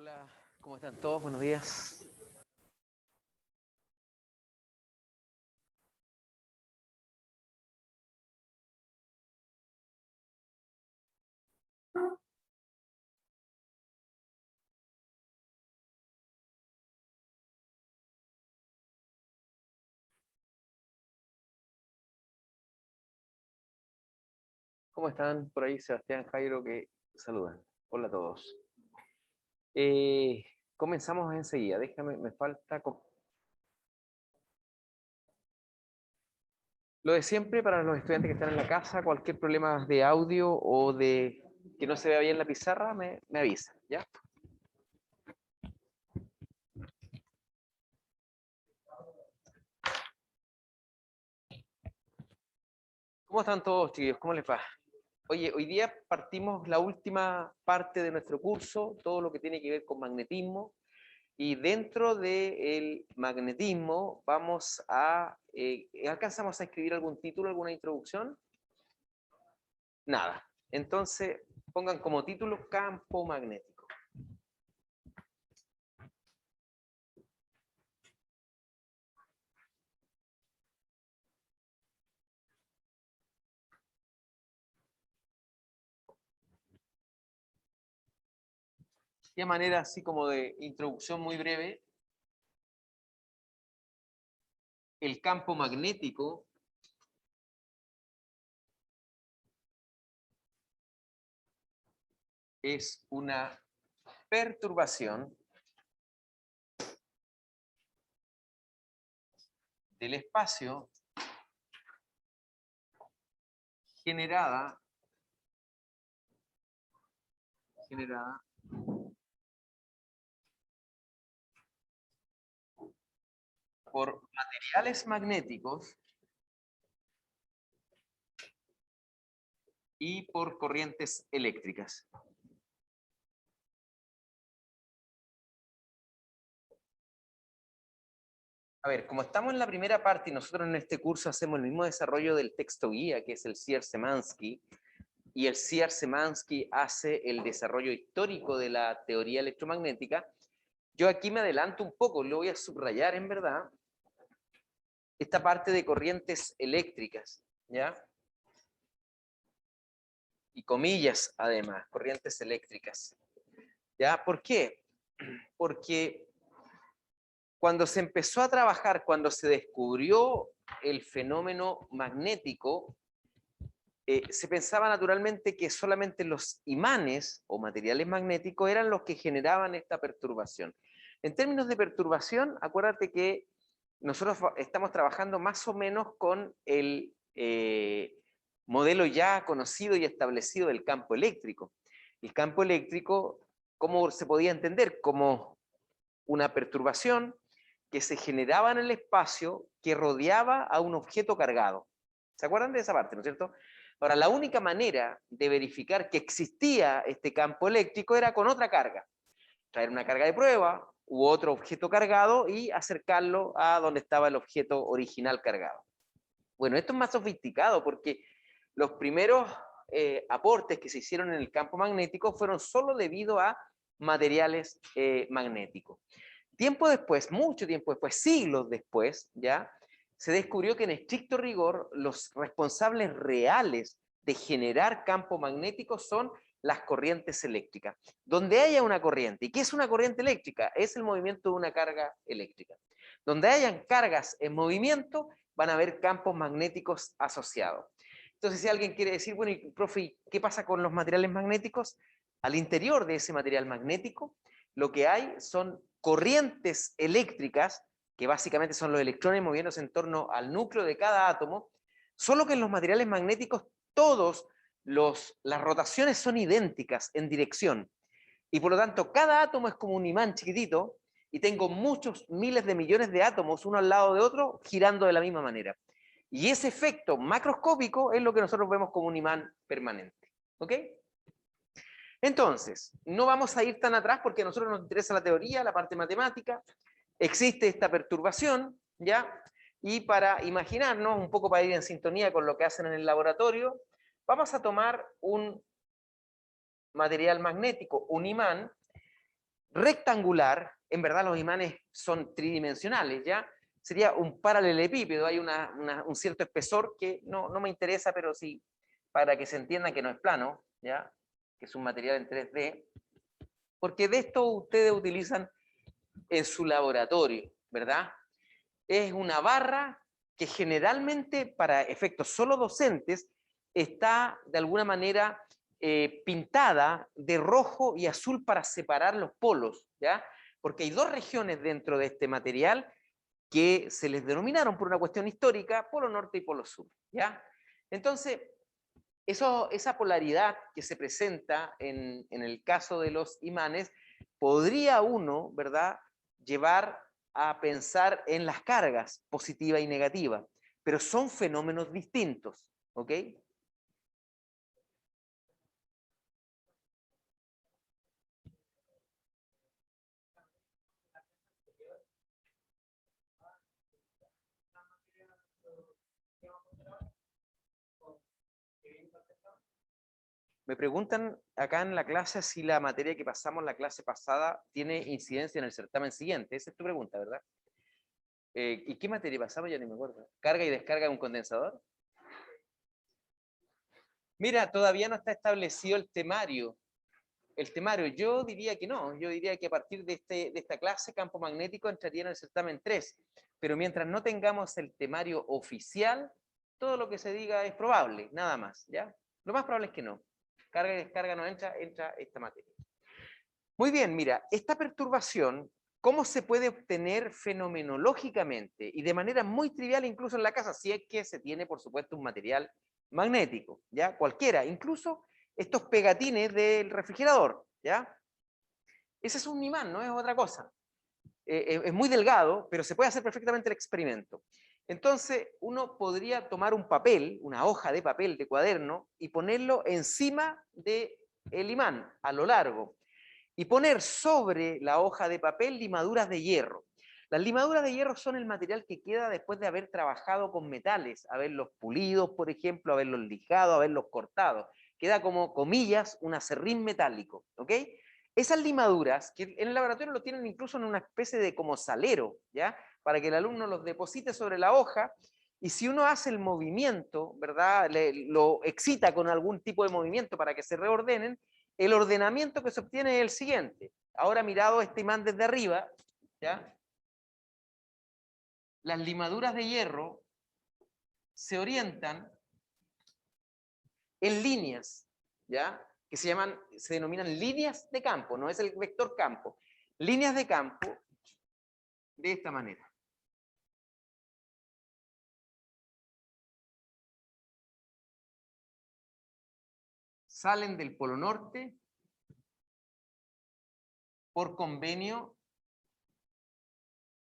Hola, ¿cómo están todos? Buenos días. ¿Cómo están por ahí? Sebastián, Jairo, que saludan. Hola a todos. Comenzamos enseguida. Déjame, me falta... Lo de siempre para los estudiantes que están en la casa, cualquier problema de audio o de que no se vea bien la pizarra, me avisa, ¿ya? ¿Cómo están todos, chicos? ¿Cómo les va? Oye, hoy día partimos la última parte de nuestro curso, todo lo que tiene que ver con magnetismo. Y dentro del magnetismo vamos a... ¿alcanzamos a escribir algún título, alguna introducción? Nada. Entonces, pongan como título campo magnético. De manera así como de introducción muy breve, el campo magnético es una perturbación del espacio generada por materiales magnéticos y por corrientes eléctricas. A ver, como estamos en la primera parte y nosotros en este curso hacemos el mismo desarrollo del texto guía, que es el Sierre-Szymanski, y el Sierre-Szymanski hace el desarrollo histórico de la teoría electromagnética, yo aquí me adelanto un poco, lo voy a subrayar en verdad, esta parte de corrientes eléctricas, ¿ya? Y comillas además, corrientes eléctricas. ¿Ya? ¿Por qué? Porque cuando se empezó a trabajar, cuando se descubrió el fenómeno magnético, se pensaba naturalmente que solamente los imanes o materiales magnéticos eran los que generaban esta perturbación. En términos de perturbación, acuérdate que nosotros estamos trabajando más o menos con el modelo ya conocido y establecido del campo eléctrico. El campo eléctrico, ¿cómo se podía entender? Como una perturbación que se generaba en el espacio que rodeaba a un objeto cargado. ¿Se acuerdan de esa parte, no es cierto? Ahora, la única manera de verificar que existía este campo eléctrico era con otra carga. Traer una carga de prueba u otro objeto cargado y acercarlo a donde estaba el objeto original cargado. Bueno, esto es más sofisticado porque los primeros aportes que se hicieron en el campo magnético fueron solo debido a materiales magnéticos. Tiempo después, mucho tiempo después, siglos después, ya, se descubrió que en estricto rigor los responsables reales de generar campo magnético son las corrientes eléctricas. Donde haya una corriente, ¿y qué es una corriente eléctrica? Es el movimiento de una carga eléctrica. Donde hayan cargas en movimiento, van a haber campos magnéticos asociados. Entonces, si alguien quiere decir, bueno, y, profe, ¿qué pasa con los materiales magnéticos? Al interior de ese material magnético, lo que hay son corrientes eléctricas, que básicamente son los electrones moviéndose en torno al núcleo de cada átomo, solo que en los materiales magnéticos todas las rotaciones son idénticas en dirección. Y por lo tanto, cada átomo es como un imán chiquitito y tengo muchos miles de millones de átomos uno al lado de otro girando de la misma manera. Y ese efecto macroscópico es lo que nosotros vemos como un imán permanente. ¿Ok? Entonces, no vamos a ir tan atrás porque a nosotros nos interesa la teoría, la parte matemática. Existe esta perturbación, ¿ya? Y para imaginarnos, un poco para ir en sintonía con lo que hacen en el laboratorio, vamos a tomar un material magnético, un imán, rectangular, en verdad los imanes son tridimensionales, ¿ya? Sería un paralelepípedo, hay un cierto espesor que no me interesa, pero sí, para que se entienda que no es plano, ¿ya? Que es un material en 3D, porque de esto ustedes utilizan en su laboratorio, ¿verdad? Es una barra que generalmente para efectos solo docentes está de alguna manera pintada de rojo y azul para separar los polos, ¿ya? Porque hay dos regiones dentro de este material que se les denominaron por una cuestión histórica polo norte y polo sur, ¿ya? Entonces, esa polaridad que se presenta en el caso de los imanes, podría uno, ¿verdad?, llevar a pensar en las cargas positiva y negativa, pero son fenómenos distintos, ¿ok? Me preguntan acá en la clase si la materia que pasamos la clase pasada tiene incidencia en el certamen siguiente. Esa es tu pregunta, ¿verdad? ¿Y qué materia pasamos? Ya ni me acuerdo. ¿Carga y descarga de un condensador? Mira, todavía no está establecido el temario. El temario, yo diría que no. Yo diría que a partir de esta clase, campo magnético entraría en el certamen 3. Pero mientras no tengamos el temario oficial, todo lo que se diga es probable, nada más, ¿ya? Lo más probable es que no. Carga y descarga no entra esta materia. Muy bien, mira, esta perturbación, ¿cómo se puede obtener fenomenológicamente y de manera muy trivial incluso en la casa? Si es que se tiene, por supuesto, un material magnético, ¿ya? Cualquiera, incluso estos pegatines del refrigerador, ¿ya? Ese es un imán, no es otra cosa. Es muy delgado, pero se puede hacer perfectamente el experimento. Entonces, uno podría tomar un papel, una hoja de papel de cuaderno, y ponerlo encima del imán, a lo largo, y poner sobre la hoja de papel limaduras de hierro. Las limaduras de hierro son el material que queda después de haber trabajado con metales, haberlos pulido, por ejemplo, haberlos lijado, haberlos cortado. Queda como, comillas, un acerrín metálico, ¿ok? Esas limaduras, que en el laboratorio lo tienen incluso en una especie de como salero, ¿ya? Para que el alumno los deposite sobre la hoja, y si uno hace el movimiento, ¿verdad? Lo excita con algún tipo de movimiento para que se reordenen, el ordenamiento que se obtiene es el siguiente. Ahora mirado este imán desde arriba, ¿ya? Las limaduras de hierro se orientan en líneas, ¿ya? Que se denominan líneas de campo, no es el vector campo. Líneas de campo de esta manera. Salen del polo norte por convenio,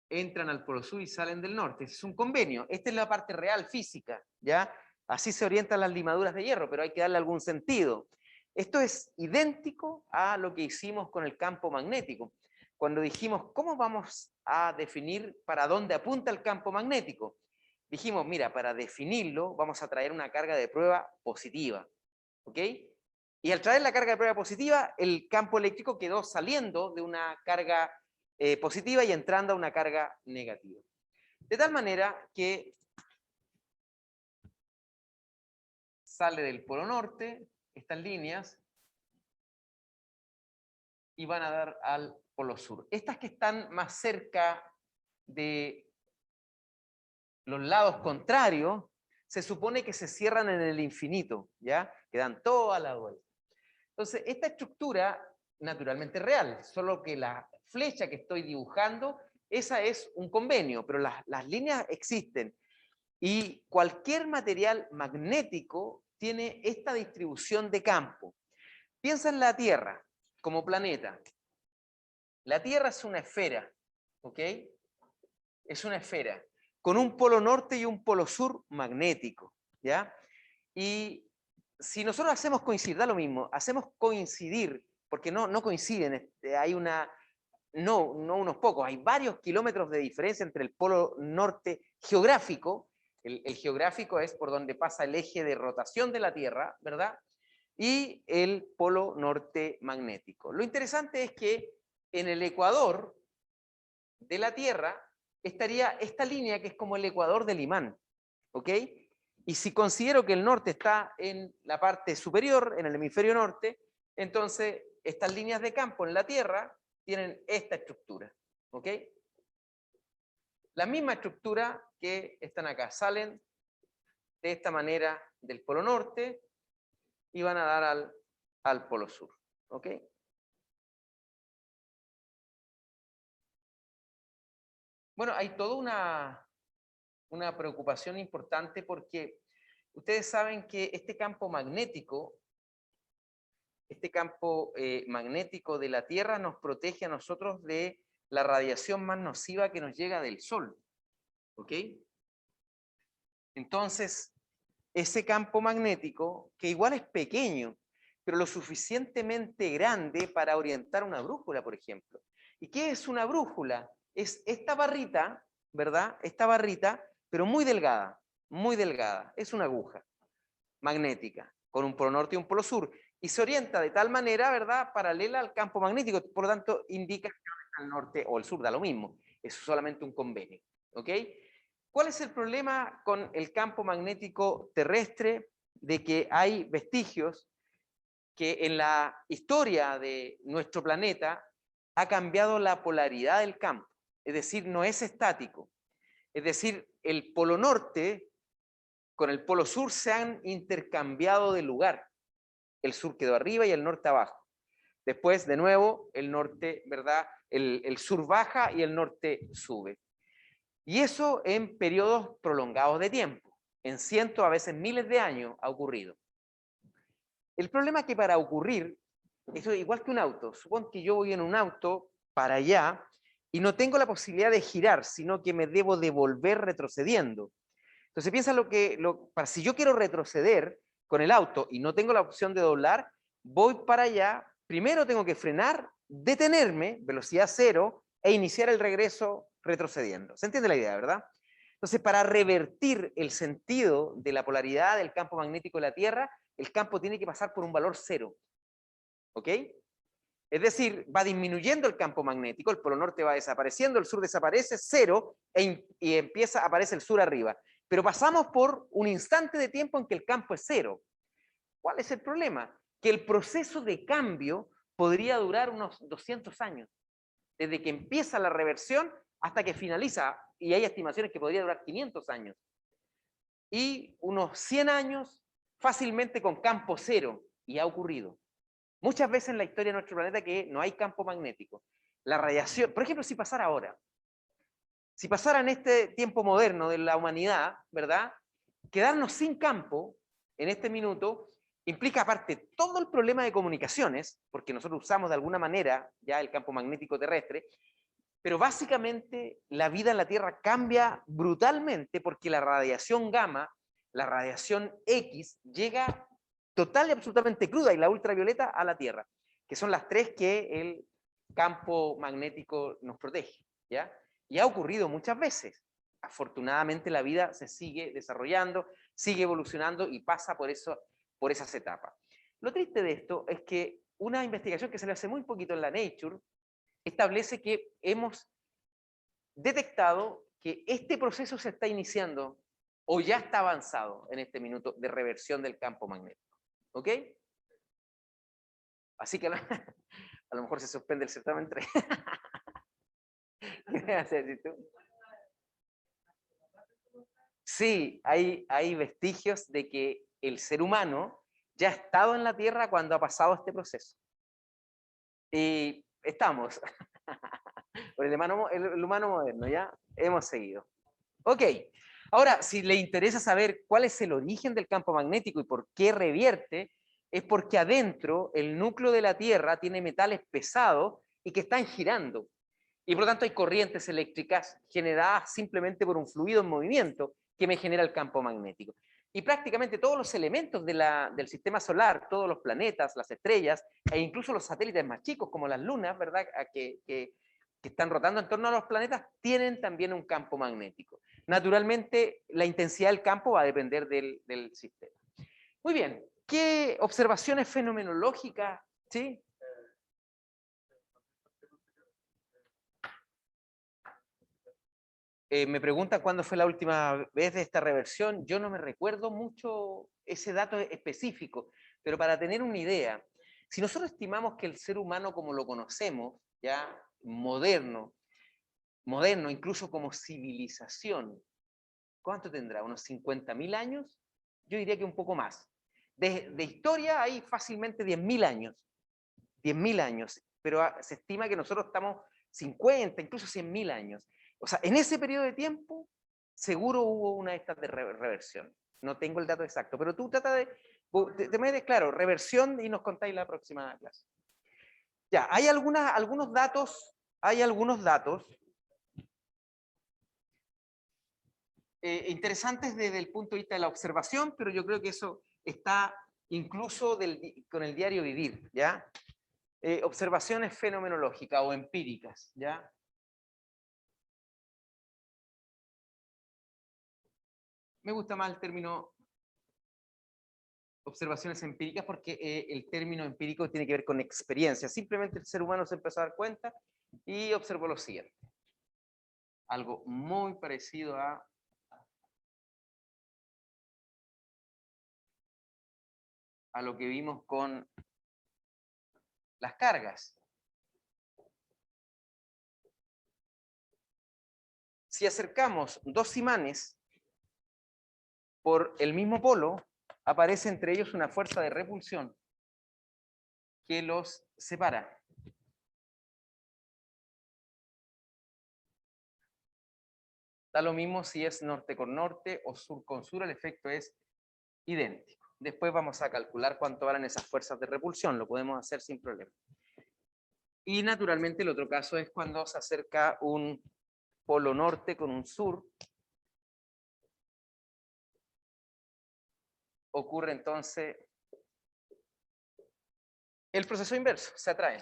entran al polo sur y salen del norte. Es un convenio. Esta es la parte real física, ¿ya? Así se orientan las limaduras de hierro, pero hay que darle algún sentido. Esto es idéntico a lo que hicimos con el campo magnético. Cuando dijimos, ¿cómo vamos a definir para dónde apunta el campo magnético? Dijimos, mira, para definirlo vamos a traer una carga de prueba positiva, ¿ok? Y al traer la carga de prueba positiva, el campo eléctrico quedó saliendo de una carga positiva y entrando a una carga negativa. De tal manera que sale del polo norte, estas líneas, y van a dar al polo sur. Estas que están más cerca de los lados contrarios, se supone que se cierran en el infinito, ¿ya? Que dan toda la vuelta. Entonces, esta estructura naturalmente es real, solo que la flecha que estoy dibujando, esa es un convenio, pero las líneas existen. Y cualquier material magnético tiene esta distribución de campo. Piensa en la Tierra como planeta. La Tierra es una esfera, ¿ok? Es una esfera, con un polo norte y un polo sur magnético, ¿ya? Y si nosotros hacemos coincidir, da lo mismo, hacemos coincidir, porque no coinciden, hay no unos pocos, hay varios kilómetros de diferencia entre el polo norte geográfico, el geográfico es por donde pasa el eje de rotación de la Tierra, ¿verdad? Y el polo norte magnético. Lo interesante es que en el ecuador de la Tierra estaría esta línea que es como el ecuador del imán, ¿ok? Y si considero que el norte está en la parte superior, en el hemisferio norte, entonces estas líneas de campo en la Tierra tienen esta estructura, ¿ok? La misma estructura que están acá, salen de esta manera del polo norte y van a dar al polo sur, ¿ok? Bueno, hay toda una preocupación importante porque ustedes saben que este campo magnético de la Tierra nos protege a nosotros de la radiación más nociva que nos llega del Sol, ¿ok? Entonces, ese campo magnético, que igual es pequeño, pero lo suficientemente grande para orientar una brújula, por ejemplo. ¿Y qué es una brújula? Es esta barrita, ¿verdad? Esta barrita, pero muy delgada. Es una aguja magnética, con un polo norte y un polo sur. Y se orienta de tal manera, ¿verdad?, paralela al campo magnético. Por lo tanto, indica que al norte o al sur, da lo mismo. Es solamente un convenio, ¿ok? ¿Cuál es el problema con el campo magnético terrestre? De que hay vestigios que en la historia de nuestro planeta ha cambiado la polaridad del campo. Es decir, no es estático. Es decir, el polo norte con el polo sur se han intercambiado de lugar. El sur quedó arriba y el norte abajo. Después, de nuevo, el norte, ¿verdad? El sur baja y el norte sube. Y eso en periodos prolongados de tiempo. En cientos, a veces miles de años ha ocurrido. El problema es que para ocurrir, eso es igual que un auto. Supón que yo voy en un auto para allá y no tengo la posibilidad de girar, sino que me debo devolver retrocediendo. Entonces piensa si yo quiero retroceder con el auto y no tengo la opción de doblar, voy para allá, primero tengo que frenar, detenerme, velocidad cero, e iniciar el regreso retrocediendo. ¿Se entiende la idea, verdad? Entonces, para revertir el sentido de la polaridad del campo magnético de la Tierra, el campo tiene que pasar por un valor cero. ¿Ok? Es decir, va disminuyendo el campo magnético, el polo norte va desapareciendo, el sur desaparece, cero, y aparece el sur arriba. Pero pasamos por un instante de tiempo en que el campo es cero. ¿Cuál es el problema? Que el proceso de cambio podría durar unos 200 años, desde que empieza la reversión hasta que finaliza, y hay estimaciones que podría durar 500 años. Y unos 100 años fácilmente con campo cero, y ha ocurrido. Muchas veces en la historia de nuestro planeta que no hay campo magnético. La radiación, por ejemplo, si pasara ahora, si pasara en este tiempo moderno de la humanidad, ¿verdad? Quedarnos sin campo en este minuto implica aparte todo el problema de comunicaciones, porque nosotros usamos de alguna manera ya el campo magnético terrestre, pero básicamente la vida en la Tierra cambia brutalmente porque la radiación gamma, la radiación X, llega total y absolutamente cruda, y la ultravioleta a la Tierra, que son las tres que el campo magnético nos protege, ¿ya? Y ha ocurrido muchas veces. Afortunadamente la vida se sigue desarrollando, sigue evolucionando y pasa por esas etapas. Lo triste de esto es que una investigación que se le hace muy poquito en la Nature establece que hemos detectado que este proceso se está iniciando o ya está avanzado en este minuto de reversión del campo magnético. ¿Ok? Así que a lo mejor se suspende el certamen 3. ¿Qué vas a hacer tú? Sí, hay vestigios de que el ser humano ya ha estado en la Tierra cuando ha pasado este proceso. Y estamos. Por el humano moderno, ya hemos seguido. Ok, ahora, si le interesa saber cuál es el origen del campo magnético y por qué revierte, es porque adentro el núcleo de la Tierra tiene metales pesados y que están girando. Y por lo tanto hay corrientes eléctricas generadas simplemente por un fluido en movimiento que me genera el campo magnético. Y prácticamente todos los elementos del sistema solar, todos los planetas, las estrellas, e incluso los satélites más chicos como las lunas, ¿verdad?, que están rotando en torno a los planetas, tienen también un campo magnético. Naturalmente, la intensidad del campo va a depender del sistema. Muy bien, ¿qué observaciones fenomenológicas? ¿Sí? Me preguntan cuándo fue la última vez de esta reversión. Yo no me recuerdo mucho ese dato específico, pero para tener una idea, si nosotros estimamos que el ser humano como lo conocemos, ya moderno, incluso como civilización, ¿cuánto tendrá? ¿Unos 50.000 años? Yo diría que un poco más. De historia hay fácilmente 10.000 años. 10.000 años, pero se estima que nosotros estamos 50, incluso 100.000 años. O sea, en ese periodo de tiempo, seguro hubo una de estas de reversión. No tengo el dato exacto, pero tú trata te metes, claro, reversión y nos contáis la próxima clase. Ya, hay algunos datos interesantes desde el punto de vista de la observación, pero yo creo que eso está incluso con el diario vivir, ¿ya? Observaciones fenomenológicas o empíricas, ¿ya? Me gusta más el término observaciones empíricas porque el término empírico tiene que ver con experiencia. Simplemente el ser humano se empezó a dar cuenta y observó lo siguiente. Algo muy parecido a lo que vimos con las cargas. Si acercamos dos imanes por el mismo polo, aparece entre ellos una fuerza de repulsión que los separa. Da lo mismo si es norte con norte o sur con sur, el efecto es idéntico. Después vamos a calcular cuánto valen esas fuerzas de repulsión, lo podemos hacer sin problema. Y naturalmente el otro caso es cuando se acerca un polo norte con un sur. Ocurre entonces el proceso inverso, se atrae.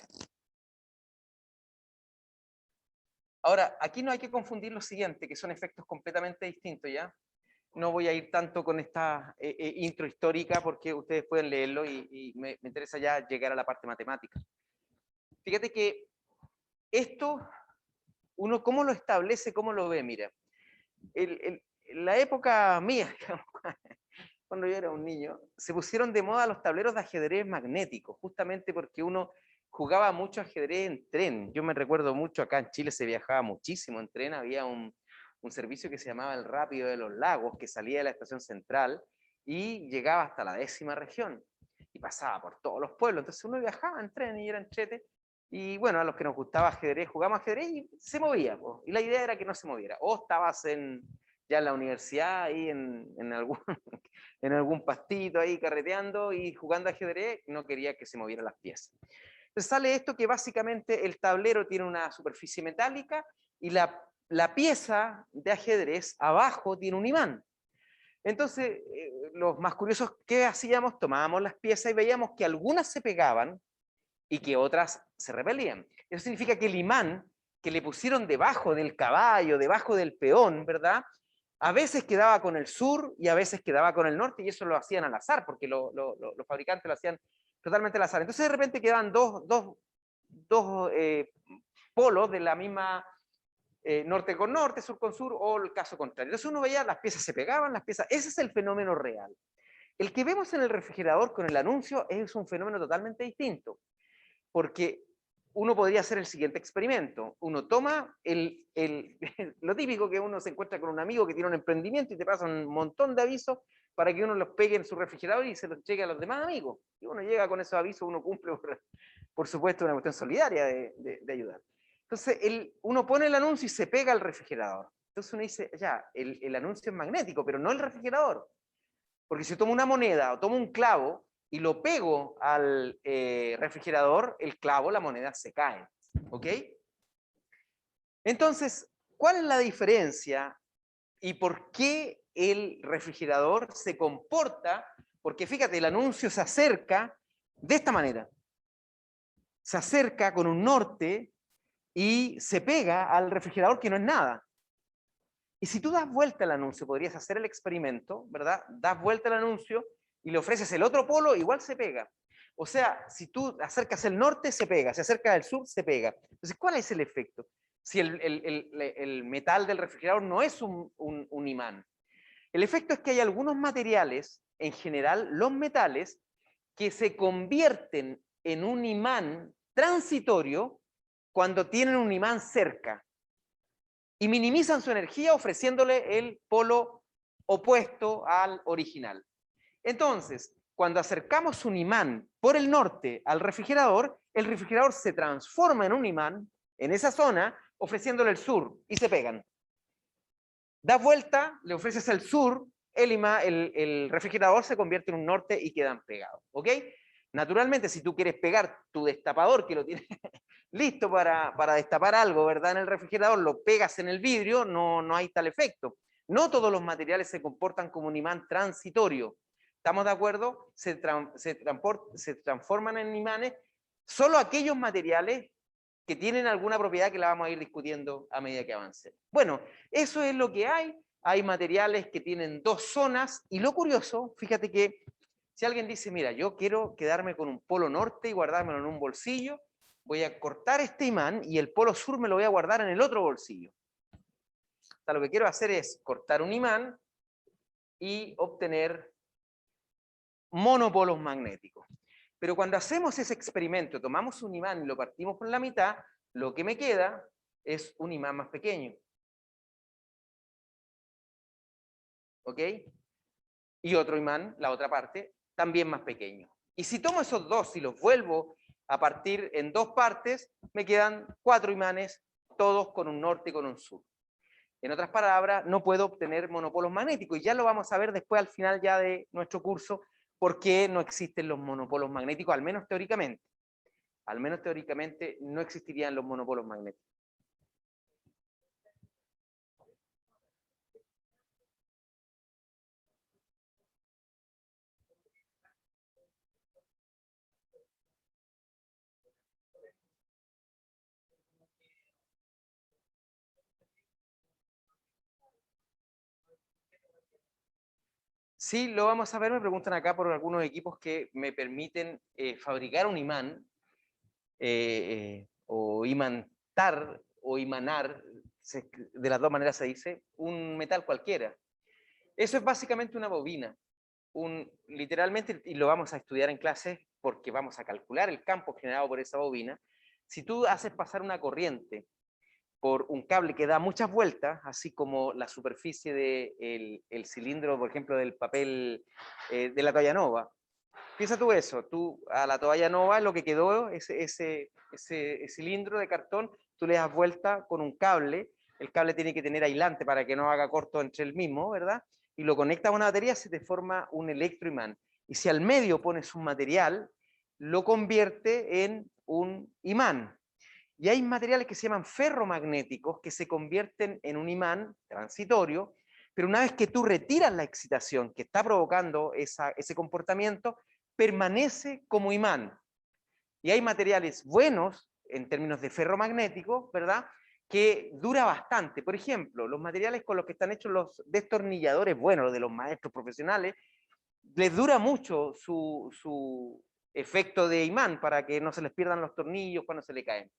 Ahora, aquí no hay que confundir lo siguiente, que son efectos completamente distintos, ¿ya? No voy a ir tanto con esta intro histórica porque ustedes pueden leerlo y me interesa ya llegar a la parte matemática. Fíjate que esto, uno cómo lo establece, cómo lo ve, mira. En la época mía, cuando yo era un niño, se pusieron de moda los tableros de ajedrez magnéticos, justamente porque uno jugaba mucho ajedrez en tren. Yo me recuerdo mucho, acá en Chile se viajaba muchísimo en tren, había un servicio que se llamaba el Rápido de los Lagos, que salía de la estación central y llegaba hasta la 10ª región y pasaba por todos los pueblos. Entonces uno viajaba en tren y era entrete. Y bueno, a los que nos gustaba ajedrez, jugábamos ajedrez y se movía. Pues. Y la idea era que no se moviera. O estabas ya en la universidad, ahí en algún pastito ahí carreteando y jugando ajedrez, no quería que se movieran las piezas. Entonces sale esto que básicamente el tablero tiene una superficie metálica y la pieza de ajedrez abajo tiene un imán. Entonces, los más curiosos, ¿qué hacíamos? Tomábamos las piezas y veíamos que algunas se pegaban y que otras se repelían. Eso significa que el imán que le pusieron debajo del caballo, debajo del peón, ¿verdad? A veces quedaba con el sur y a veces quedaba con el norte, y eso lo hacían al azar, porque los fabricantes lo hacían totalmente al azar. Entonces de repente quedaban dos polos de la misma norte con norte, sur con sur, o el caso contrario. Entonces uno veía las piezas se pegaban, ese es el fenómeno real. El que vemos en el refrigerador con el anuncio es un fenómeno totalmente distinto, porque uno podría hacer el siguiente experimento. Uno toma lo típico que uno se encuentra con un amigo que tiene un emprendimiento y te pasa un montón de avisos para que uno los pegue en su refrigerador y se los llegue a los demás amigos. Y uno llega con esos avisos, uno cumple, por supuesto, una cuestión solidaria de ayudar. Entonces, uno pone el anuncio y se pega al refrigerador. Entonces uno dice, ya, el anuncio es magnético, pero no el refrigerador. Porque si tomo una moneda o tomo un clavo y lo pego al refrigerador, el clavo, la moneda se cae. ¿Ok? Entonces, ¿cuál es la diferencia y por qué el refrigerador se comporta? Porque fíjate, el anuncio se acerca de esta manera. Se acerca con un norte y se pega al refrigerador que no es nada. Y si tú das vuelta al anuncio, podrías hacer el experimento, ¿verdad? Das vuelta al anuncio y le ofreces el otro polo, igual se pega. O sea, si tú acercas el norte, se pega. Si acercas el sur, se pega. Entonces, ¿cuál es el efecto? si el metal del refrigerador no es un imán. El efecto es que hay algunos materiales, en general los metales, que se convierten en un imán transitorio cuando tienen un imán cerca y minimizan su energía ofreciéndole el polo opuesto al original. Entonces, cuando acercamos un imán por el norte al refrigerador, el refrigerador se transforma en un imán en esa zona, ofreciéndole el sur, y se pegan. Das vuelta, le ofreces el sur, el refrigerador se convierte en un norte y quedan pegados. ¿Ok? Naturalmente, si tú quieres pegar tu destapador, que lo tienes listo para destapar algo, ¿verdad? En el refrigerador, lo pegas en el vidrio, no hay tal efecto. No todos los materiales se comportan como un imán transitorio. ¿Estamos de acuerdo? Se transforman en imanes solo aquellos materiales que tienen alguna propiedad que la vamos a ir discutiendo a medida que avance. Bueno, eso es lo que hay. Hay materiales que tienen dos zonas y lo curioso, fíjate que si alguien dice, mira, yo quiero quedarme con un polo norte y guardármelo en un bolsillo, voy a cortar este imán y el polo sur me lo voy a guardar en el otro bolsillo. O sea, lo que quiero hacer es cortar un imán y obtener monopolos magnéticos. Pero cuando hacemos ese experimento, tomamos un imán y lo partimos por la mitad, lo que me queda es un imán más pequeño. ¿Ok? Y otro imán, la otra parte, también más pequeño. Y si tomo esos dos y los vuelvo a partir en dos partes, me quedan 4 imanes, todos con un norte y con un sur. En otras palabras, no puedo obtener monopolos magnéticos. Y ya lo vamos a ver después al final ya de nuestro curso, por qué no existen los monopolos magnéticos, al menos teóricamente. Al menos teóricamente no existirían los monopolos magnéticos. Sí, lo vamos a ver. Me preguntan acá por algunos equipos que me permiten fabricar un imán o imantar o imanar, de las dos maneras se dice, un metal cualquiera. Eso es básicamente una bobina. Literalmente, y lo vamos a estudiar en clase porque vamos a calcular el campo generado por esa bobina. Si tú haces pasar una corriente por un cable que da muchas vueltas, así como la superficie del el cilindro, por ejemplo, del papel de la toalla nova. Piensa tú eso, tú a la toalla nova lo que quedó, ese cilindro de cartón, tú le das vuelta con un cable, el cable tiene que tener aislante para que no haga corto entre el mismo, ¿verdad? Y lo conectas a una batería, se te forma un electroimán. Y si al medio pones un material, lo convierte en un imán. Y hay materiales que se llaman ferromagnéticos que se convierten en un imán transitorio, pero una vez que tú retiras la excitación que está provocando ese comportamiento, permanece como imán. Y hay materiales buenos en términos de ferromagnéticos, ¿verdad? Que dura bastante. Por ejemplo, los materiales con los que están hechos los destornilladores buenos, de los maestros profesionales, les dura mucho su efecto de imán para que no se les pierdan los tornillos cuando se le caen.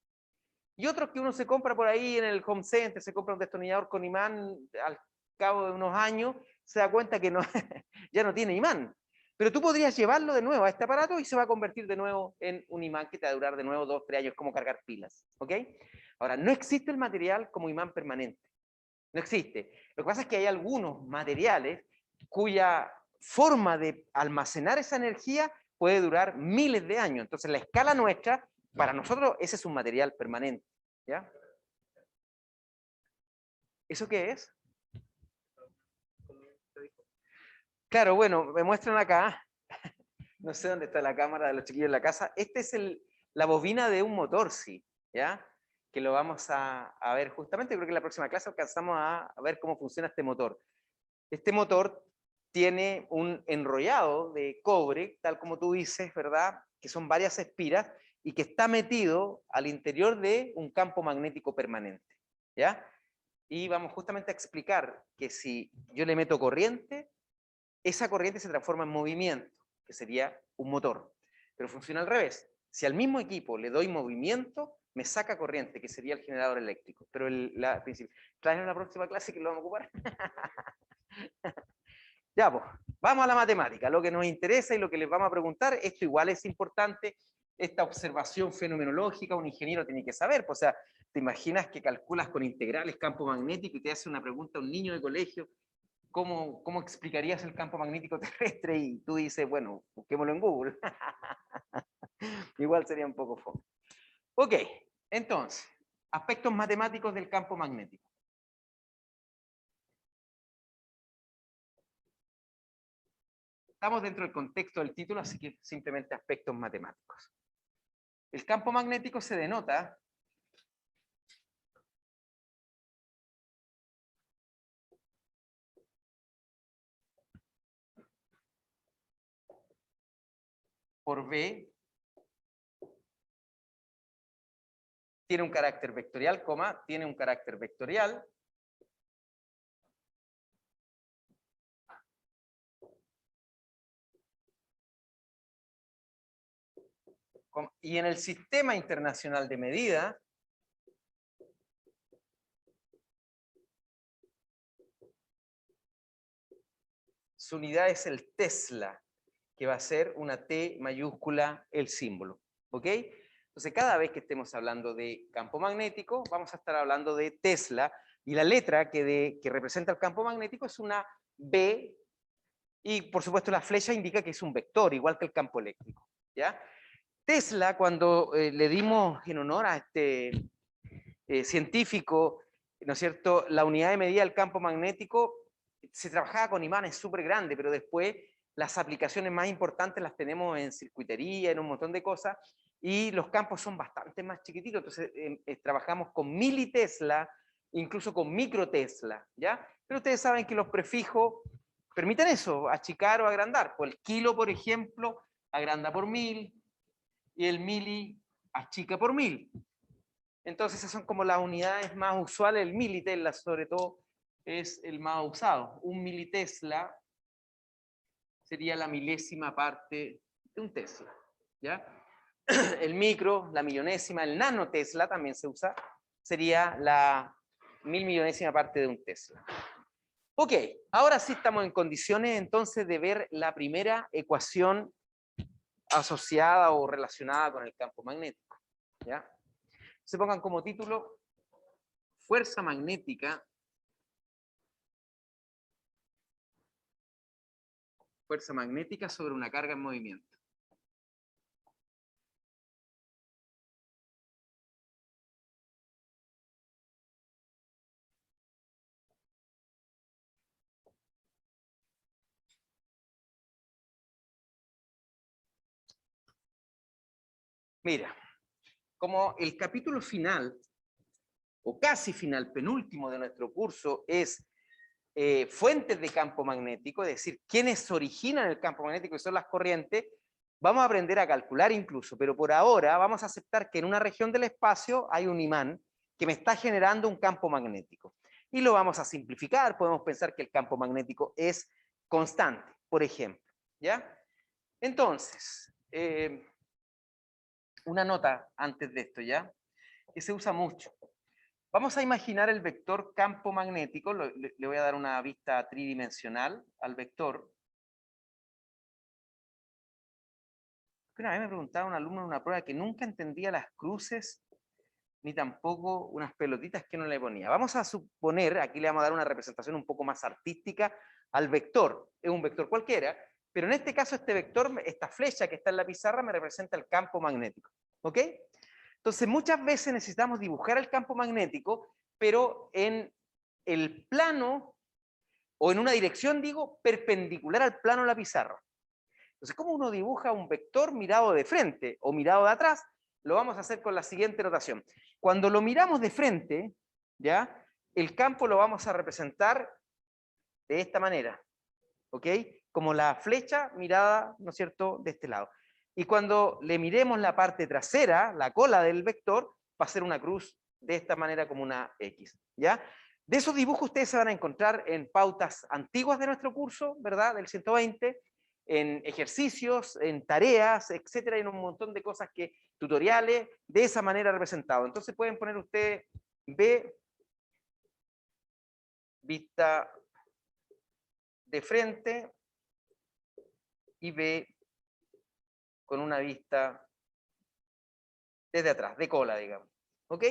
Y otros que uno se compra por ahí en el home center, se compra un destornillador con imán, al cabo de unos años se da cuenta que no, ya no tiene imán. Pero tú podrías llevarlo de nuevo a este aparato y se va a convertir de nuevo en un imán que te va a durar de nuevo 2 o 3 años, como cargar pilas. ¿Ok? Ahora, no existe el material como imán permanente. No existe. Lo que pasa es que hay algunos materiales cuya forma de almacenar esa energía puede durar miles de años. Entonces, la escala nuestra, para nosotros, ese es un material permanente. ¿Ya? ¿Eso qué es? Claro, bueno, me muestran acá, no sé dónde está la cámara de los chiquillos en la casa, esta es la bobina de un motor, sí, ¿ya? Que lo vamos a ver justamente, creo que en la próxima clase alcanzamos a ver cómo funciona este motor. Este motor tiene un enrollado de cobre, tal como tú dices, ¿verdad? Que son varias espiras y que está metido al interior de un campo magnético permanente, ¿ya? Y vamos justamente a explicar que si yo le meto corriente, esa corriente se transforma en movimiento, que sería un motor. Pero funciona al revés. Si al mismo equipo le doy movimiento, me saca corriente, que sería el generador eléctrico. Pero ¿traen la próxima clase que lo vamos a ocupar? Ya, pues, vamos a la matemática, lo que nos interesa y lo que les vamos a preguntar. Esto igual es importante, esta observación fenomenológica, un ingeniero tiene que saber. Pues, o sea, ¿te imaginas que calculas con integrales campo magnético y te hace una pregunta a un niño de colegio? ¿Cómo explicarías el campo magnético terrestre? Y tú dices, bueno, busquémoslo en Google. Igual sería un poco fome. Ok, entonces, aspectos matemáticos del campo magnético. Estamos dentro del contexto del título, así que simplemente aspectos matemáticos. El campo magnético se denota por B, tiene un carácter vectorial, tiene un carácter vectorial, y en el sistema internacional de medida, su unidad es el Tesla, que va a ser una T mayúscula el símbolo. ¿Ok? Entonces, cada vez que estemos hablando de campo magnético, vamos a estar hablando de Tesla, y la letra que representa el campo magnético es una B, y por supuesto la flecha indica que es un vector, igual que el campo eléctrico. ¿Ya? Tesla, cuando le dimos en honor a este científico, ¿no es cierto?, la unidad de medida del campo magnético, se trabajaba con imanes súper grandes, pero después las aplicaciones más importantes las tenemos en circuitería, en un montón de cosas, y los campos son bastante más chiquititos, entonces trabajamos con militesla, incluso con microtesla, ¿ya? Pero ustedes saben que los prefijos permiten eso, achicar o agrandar. Pues el kilo, por ejemplo, agranda por 1000, y el mili achica por 1000. Entonces esas son como las unidades más usuales. El militesla sobre todo es el más usado. Un militesla sería la milésima parte de un tesla, ¿ya? El micro, la millonésima, el nanotesla también se usa, sería la 1000.000.000ª parte de un tesla. Ok, ahora sí estamos en condiciones entonces de ver la primera ecuación asociada o relacionada con el campo magnético, ¿ya? Se pongan como título fuerza magnética sobre una carga en movimiento. Mira, como el capítulo final, o casi final, penúltimo de nuestro curso, es fuentes de campo magnético, es decir, quiénes originan el campo magnético, que son las corrientes, vamos a aprender a calcular incluso, pero por ahora vamos a aceptar que en una región del espacio hay un imán que me está generando un campo magnético. Y lo vamos a simplificar, podemos pensar que el campo magnético es constante, por ejemplo, ¿ya? Entonces, una nota antes de esto, ¿ya? Que se usa mucho. Vamos a imaginar el vector campo magnético, le voy a dar una vista tridimensional al vector. Una vez me preguntaba un alumno en una prueba que nunca entendía las cruces, ni tampoco unas pelotitas que no le ponía. Vamos a suponer, aquí le vamos a dar una representación un poco más artística al vector. Es un vector cualquiera, pero en este caso este vector, esta flecha que está en la pizarra, me representa el campo magnético. ¿Ok? Entonces muchas veces necesitamos dibujar el campo magnético, pero en el plano, o en una dirección, digo, perpendicular al plano de la pizarra. Entonces, ¿cómo uno dibuja un vector mirado de frente o mirado de atrás? Lo vamos a hacer con la siguiente notación. Cuando lo miramos de frente, ¿ya? El campo lo vamos a representar de esta manera, ¿ok? Como la flecha mirada, ¿no es cierto?, de este lado. Y cuando le miremos la parte trasera, la cola del vector, va a ser una cruz de esta manera como una X, ¿ya? De esos dibujos ustedes se van a encontrar en pautas antiguas de nuestro curso, ¿verdad?, del 120, en ejercicios, en tareas, etcétera, y en un montón de cosas que tutoriales de esa manera representado. Entonces pueden poner ustedes B, vista de frente, y B con una vista desde atrás, de cola, digamos. ¿Ok?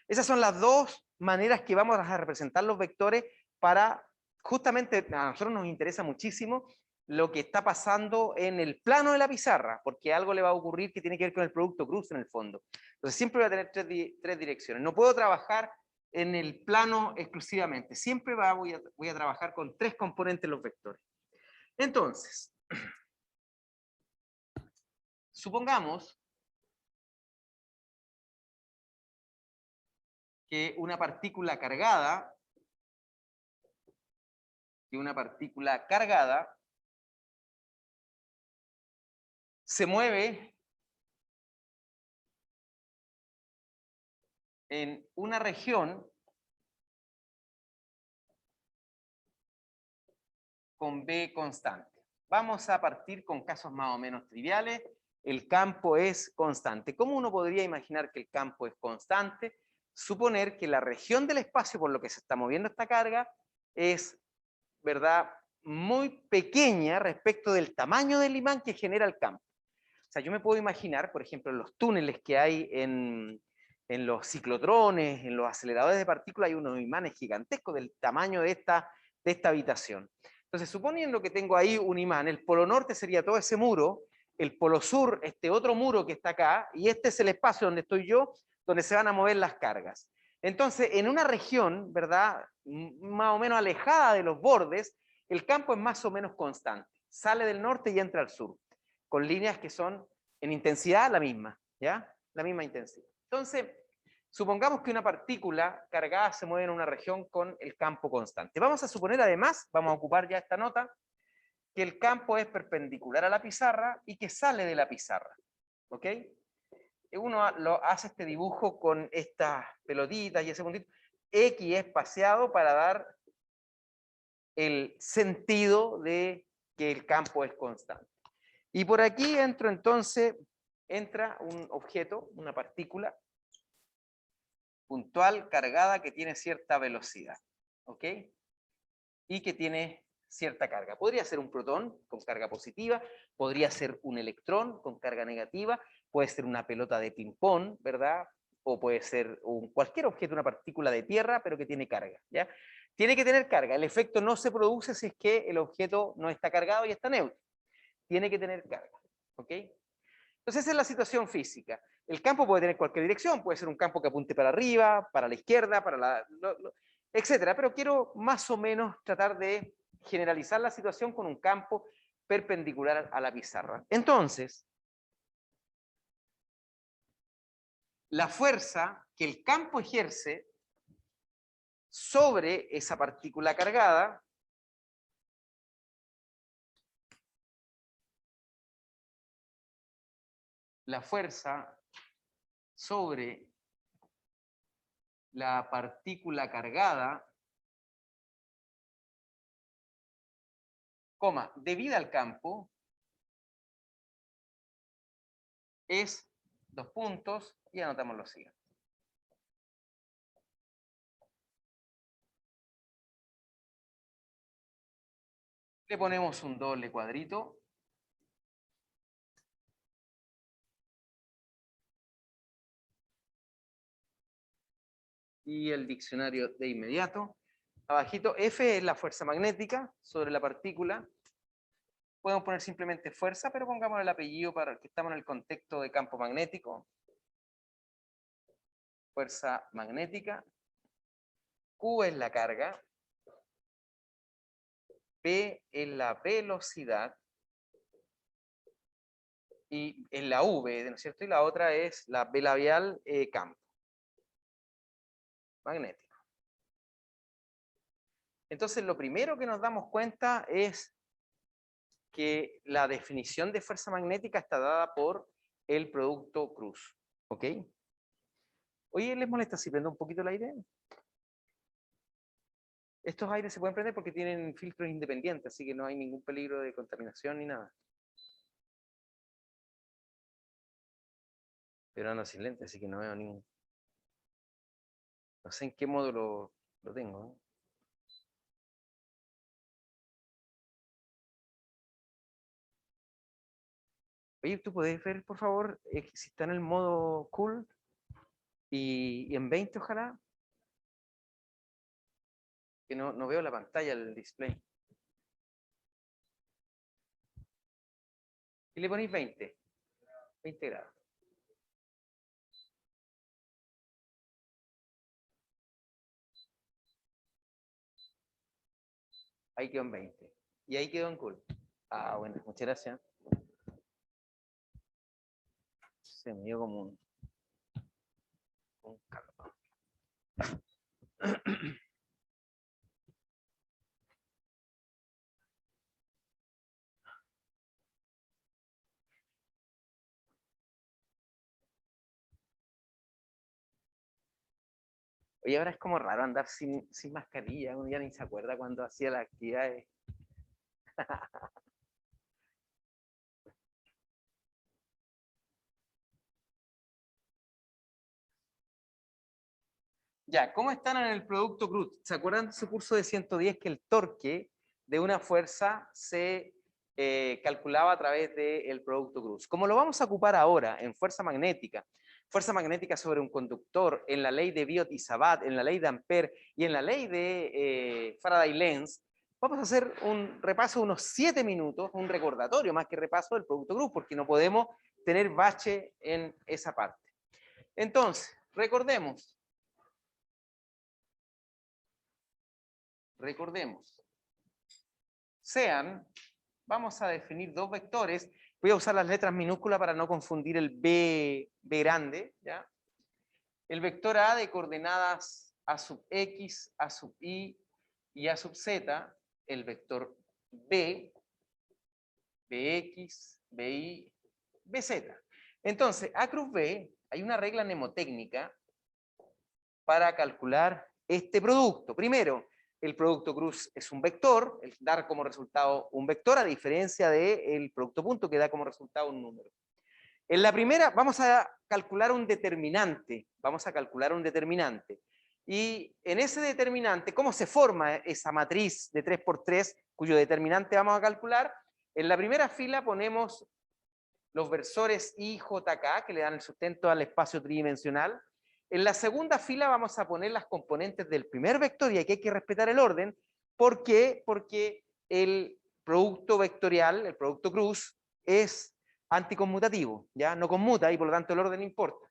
Esas son las dos maneras que vamos a representar los vectores para, justamente, a nosotros nos interesa muchísimo lo que está pasando en el plano de la pizarra, porque algo le va a ocurrir que tiene que ver con el producto cruz en el fondo. Entonces siempre voy a tener tres direcciones. No puedo trabajar en el plano exclusivamente. Siempre voy a trabajar con tres componentes en los vectores. Entonces, supongamos que una partícula cargada se mueve en una región con B constante. Vamos a partir con casos más o menos triviales. El campo es constante. ¿Cómo uno podría imaginar que el campo es constante? Suponer que la región del espacio por lo que se está moviendo esta carga es, ¿verdad?, muy pequeña respecto del tamaño del imán que genera el campo. O sea, yo me puedo imaginar, por ejemplo, en los túneles que hay en los ciclotrones, en los aceleradores de partículas, hay unos imanes gigantescos del tamaño de esta habitación. Entonces, suponiendo que tengo ahí un imán, el polo norte sería todo ese muro, el polo sur, este otro muro que está acá, y este es el espacio donde estoy yo, donde se van a mover las cargas. Entonces, en una región, ¿verdad?, más o menos alejada de los bordes, el campo es más o menos constante. Sale del norte y entra al sur, con líneas que son en intensidad la misma, ¿ya? La misma intensidad. Entonces, supongamos que una partícula cargada se mueve en una región con el campo constante. Vamos a suponer además, vamos a ocupar ya esta nota, que el campo es perpendicular a la pizarra y que sale de la pizarra. ¿Ok? Uno hace este dibujo con estas pelotitas y ese puntito. X espaciado para dar el sentido de que el campo es constante. Y por aquí entra un objeto, una partícula puntual, cargada, que tiene cierta velocidad, ¿ok? Y que tiene cierta carga. Podría ser un protón con carga positiva, podría ser un electrón con carga negativa, puede ser una pelota de ping-pong, ¿verdad? O puede ser cualquier objeto, una partícula de tierra, pero que tiene carga, ¿ya? Tiene que tener carga. El efecto no se produce si es que el objeto no está cargado y está neutro. Tiene que tener carga, ¿ok? Entonces esa es la situación física. El campo puede tener cualquier dirección, puede ser un campo que apunte para arriba, para la izquierda, etcétera, pero quiero más o menos tratar de generalizar la situación con un campo perpendicular a la pizarra. Entonces, la fuerza que el campo ejerce sobre esa partícula cargada la fuerza sobre la partícula cargada, coma, debida al campo, es, dos puntos, y anotamos lo siguiente. Le ponemos un doble cuadrito. Y el diccionario de inmediato. Abajito, F es la fuerza magnética sobre la partícula. Podemos poner simplemente fuerza, pero pongamos el apellido para que estamos en el contexto de campo magnético. Fuerza magnética. Q es la carga. P es la velocidad. Y es la V, ¿no es cierto? Y la otra es la B labial, campo magnético. Entonces, lo primero que nos damos cuenta es que la definición de fuerza magnética está dada por el producto cruz. ¿Ok? Oye, ¿les molesta si prendo un poquito el aire? Estos aires se pueden prender porque tienen filtros independientes, así que no hay ningún peligro de contaminación ni nada. pero ando sin lente, así que no veo ningún. No sé en qué módulo lo tengo, ¿no? Oye, ¿tú podés ver, por favor, si está en el modo cool y en 20, ojalá? Que no veo la pantalla, el display. Y le ponéis 20. 20 grados. Ahí quedó en 20. Y ahí quedó en cool. Ah, bueno, muchas gracias. Se me dio como un calor. Oye, ahora es como raro andar sin mascarilla. Uno ya ni se acuerda cuando hacía las actividades. Ya, ¿cómo están en el producto cruz? ¿Se acuerdan de su curso de 110 que el torque de una fuerza se calculaba a través del producto cruz? Como lo vamos a ocupar ahora en fuerza magnética sobre un conductor, en la ley de Biot y Sabat, en la ley de Ampère y en la ley de Faraday-Lenz, vamos a hacer un repaso de unos 7 minutos, un recordatorio más que repaso del producto cruz, porque no podemos tener bache en esa parte. Entonces, recordemos, sean, vamos a definir dos vectores. Voy a usar las letras minúsculas para no confundir el B grande, ¿ya? El vector A de coordenadas A sub X, A sub Y y A sub Z, el vector B, Bx, By, Bz. Entonces, A cruz B, hay una regla mnemotécnica para calcular este producto. Primero, el producto cruz es un vector, el dar como resultado un vector, a diferencia del producto punto que da como resultado un número. En la primera vamos a calcular un determinante, y en ese determinante, ¿cómo se forma esa matriz de 3×3 cuyo determinante vamos a calcular? En la primera fila ponemos los versores I, J, K, que le dan el sustento al espacio tridimensional. En la segunda fila vamos a poner las componentes del primer vector, y aquí hay que respetar el orden. ¿Por qué? Porque el producto vectorial, el producto cruz, es anticonmutativo, ¿ya? No conmuta y por lo tanto el orden importa.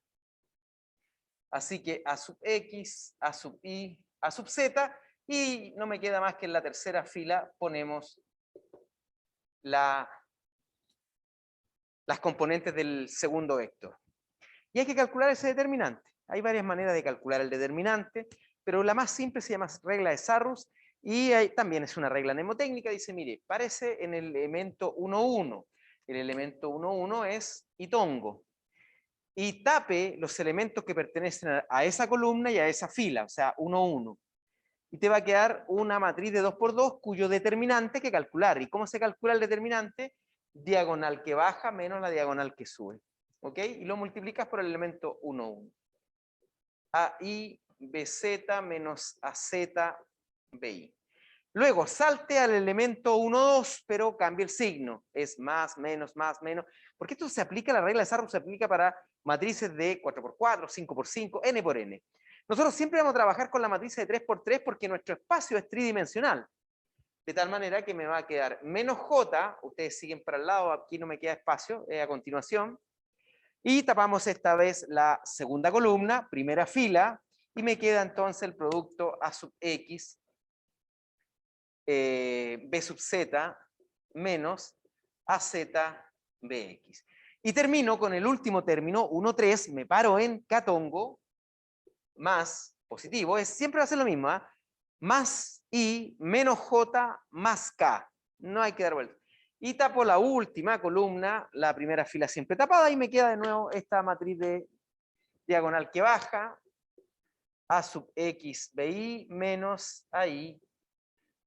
Así que A sub X, A sub Y, A sub Z, y no me queda más que en la tercera fila ponemos las componentes del segundo vector. Y hay que calcular ese determinante. Hay varias maneras de calcular el determinante, pero la más simple se llama regla de Sarrus, y también es una regla mnemotécnica. Dice, mire, parece en el elemento 1,1. El elemento 1,1 es Itongo. Y tape los elementos que pertenecen a esa columna y a esa fila, o sea, 1,1. Y te va a quedar una matriz de 2×2 cuyo determinante hay que calcular. ¿Y cómo se calcula el determinante? Diagonal que baja menos la diagonal que sube. ¿Ok? Y lo multiplicas por el elemento 1,1. AI, BZ menos AZ, BI. Luego, salte al elemento 1,2, pero cambia el signo. Es más, menos, porque esto se aplica, la regla de Sarrus se aplica para matrices de 4×4, 5×5, n por n. Nosotros siempre vamos a trabajar con la matriz de 3×3 porque nuestro espacio es tridimensional. De tal manera que me va a quedar menos J, ustedes siguen para el lado, aquí no me queda espacio, a continuación. Y tapamos esta vez la segunda columna, primera fila, y me queda entonces el producto A sub X, B sub Z, menos AZ, BX. Y termino con el último término, 1,3, me paro en catongo, más positivo, siempre va a ser lo mismo, ¿eh? Más I, menos J, más K. No hay que dar vuelta. Y tapo la última columna, la primera fila siempre tapada, y me queda de nuevo esta matriz de diagonal que baja, A sub X, BI, menos AI,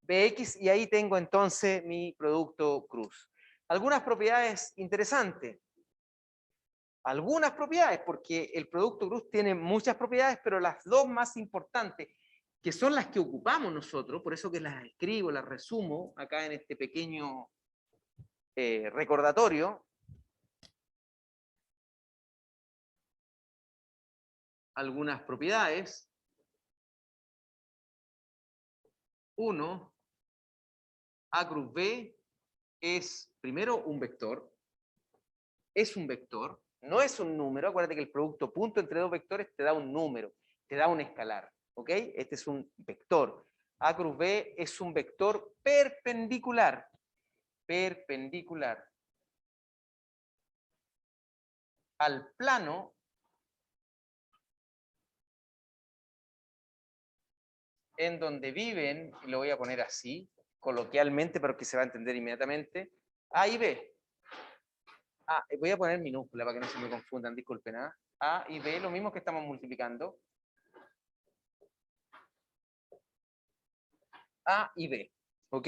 BX, y ahí tengo entonces mi producto cruz. Algunas propiedades interesantes. algunas propiedades, porque el producto cruz tiene muchas propiedades, pero las dos más importantes, que son las que ocupamos nosotros, por eso que las escribo, las resumo acá en este pequeño recordatorio. Algunas propiedades. Uno, A cruz B es primero un vector, es un vector, no es un número. Acuérdate que el producto punto entre dos vectores te da un número, te da un escalar, ¿ok? Este es un vector. A cruz B es un vector perpendicular, perpendicular al plano en donde viven, y lo voy a poner así, coloquialmente, pero que se va a entender inmediatamente, A y B. Voy a poner minúscula para que no se me confundan, disculpen. A y B, lo mismo que estamos multiplicando. A y B, ¿ok?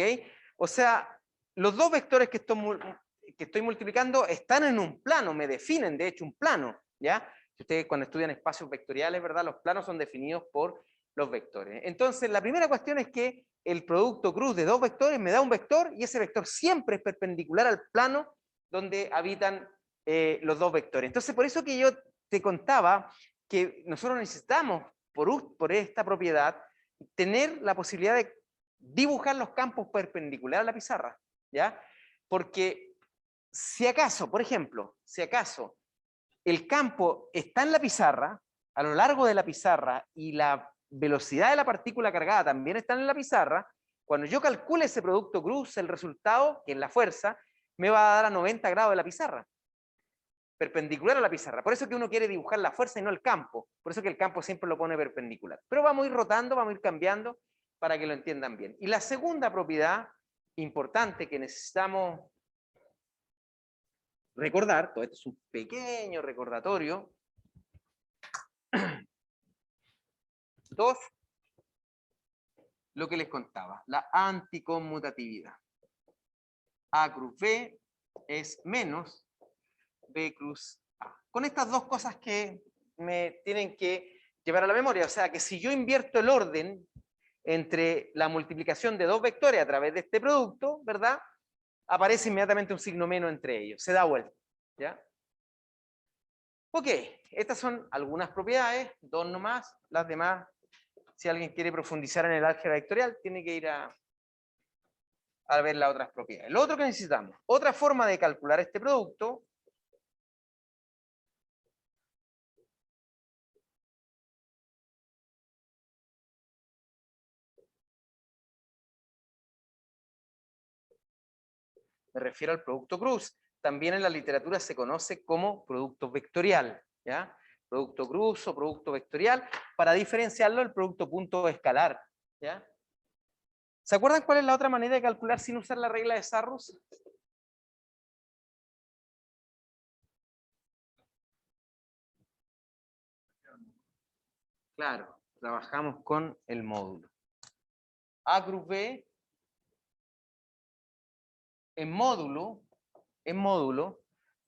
O sea, los dos vectores que estoy multiplicando están en un plano, me definen de hecho un plano, ¿ya? Ustedes cuando estudian espacios vectoriales, ¿verdad? Los planos son definidos por los vectores. Entonces, la primera cuestión es que el producto cruz de dos vectores me da un vector y ese vector siempre es perpendicular al plano donde habitan los dos vectores. Entonces, por eso que yo te contaba que nosotros necesitamos, por esta propiedad, tener la posibilidad de dibujar los campos perpendiculares a la pizarra, ¿ya? Porque si acaso, por ejemplo, si acaso el campo está en la pizarra, a lo largo de la pizarra, y la velocidad de la partícula cargada también está en la pizarra, cuando yo calcule ese producto cruz, el resultado, que es la fuerza, me va a dar a 90 grados de la pizarra, perpendicular a la pizarra. Por eso que uno quiere dibujar la fuerza y no el campo. Por eso que el campo siempre lo pone perpendicular. Pero vamos a ir rotando, vamos a ir cambiando para que lo entiendan bien. Y la segunda propiedad importante que necesitamos recordar, todo esto es un pequeño recordatorio. Dos, lo que les contaba, la anticonmutatividad. A cruz B es menos B cruz A. Con estas dos cosas que me tienen que llevar a la memoria, o sea que si yo invierto el orden entre la multiplicación de dos vectores a través de este producto, ¿verdad? Aparece inmediatamente un signo menos entre ellos, se da vuelta, ¿ya? Ok, estas son algunas propiedades, dos nomás, las demás, si alguien quiere profundizar en el álgebra vectorial, tiene que ir a ver las otras propiedades. Lo otro que necesitamos, otra forma de calcular este producto, me refiero al producto cruz, también en la literatura se conoce como producto vectorial, ¿ya? Producto cruz o producto vectorial, para diferenciarlo del producto punto escalar, ¿ya? ¿Se acuerdan cuál es la otra manera de calcular sin usar la regla de Sarrus? Claro, trabajamos con el módulo. A cruz B en módulo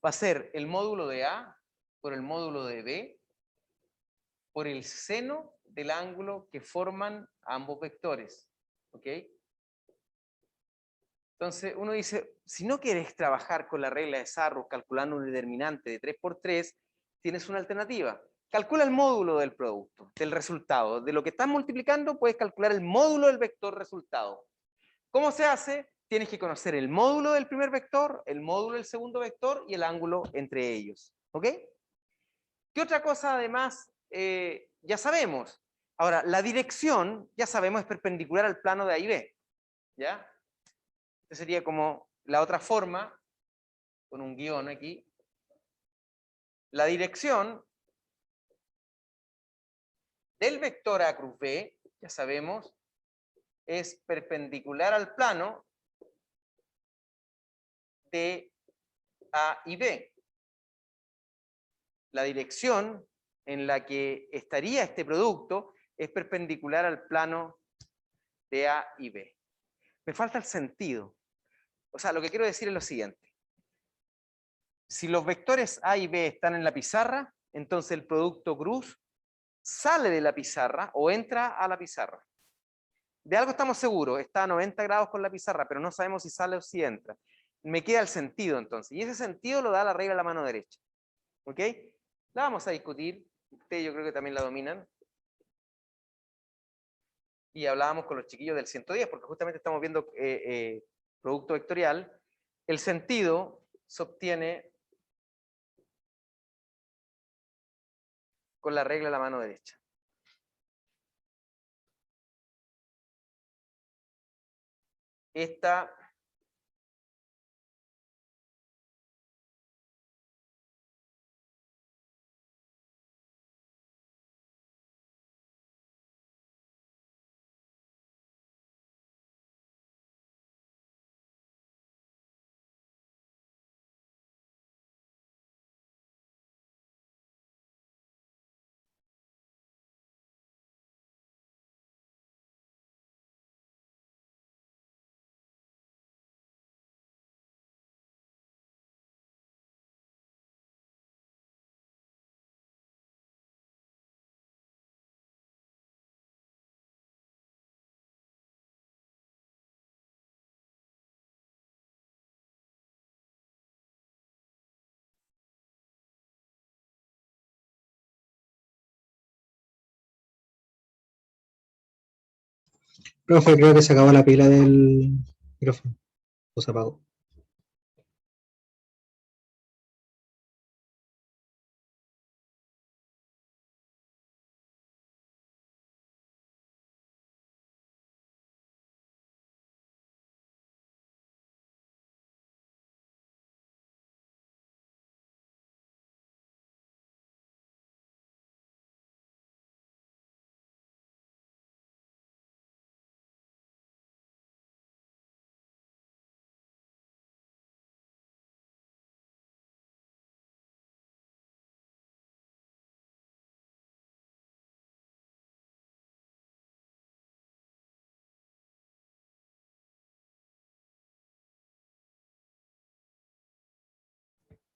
va a ser el módulo de A por el módulo de B por el seno del ángulo que forman ambos vectores. ¿Ok? Entonces uno dice, si no quieres trabajar con la regla de Sarrus calculando un determinante de 3 por 3, tienes una alternativa. Calcula el módulo del producto, del resultado. De lo que estás multiplicando, puedes calcular el módulo del vector resultado. ¿Cómo se hace? Tienes que conocer el módulo del primer vector, el módulo del segundo vector y el ángulo entre ellos. ¿Ok? ¿Qué otra cosa además ya sabemos? Ahora, la dirección, ya sabemos, es perpendicular al plano de A y B. ¿Ya? Esta sería como la otra forma, con un guión aquí. La dirección del vector A cruz B, ya sabemos, es perpendicular al plano de A y B. La dirección en la que estaría este producto es perpendicular al plano de A y B. Me falta el sentido. O sea, lo que quiero decir es lo siguiente. Si los vectores A y B están en la pizarra, entonces el producto cruz sale de la pizarra o entra a la pizarra. De algo estamos seguros, está a 90 grados con la pizarra, pero no sabemos si sale o si entra. Me queda el sentido entonces, y ese sentido lo da la regla de la mano derecha. ¿Ok? La vamos a discutir, ustedes yo creo que también la dominan. Y hablábamos con los chiquillos del 110, porque justamente estamos viendo producto vectorial. El sentido se obtiene con la regla de la mano derecha. Esta Profe, creo que se acabó la pila del micrófono. O se apagó.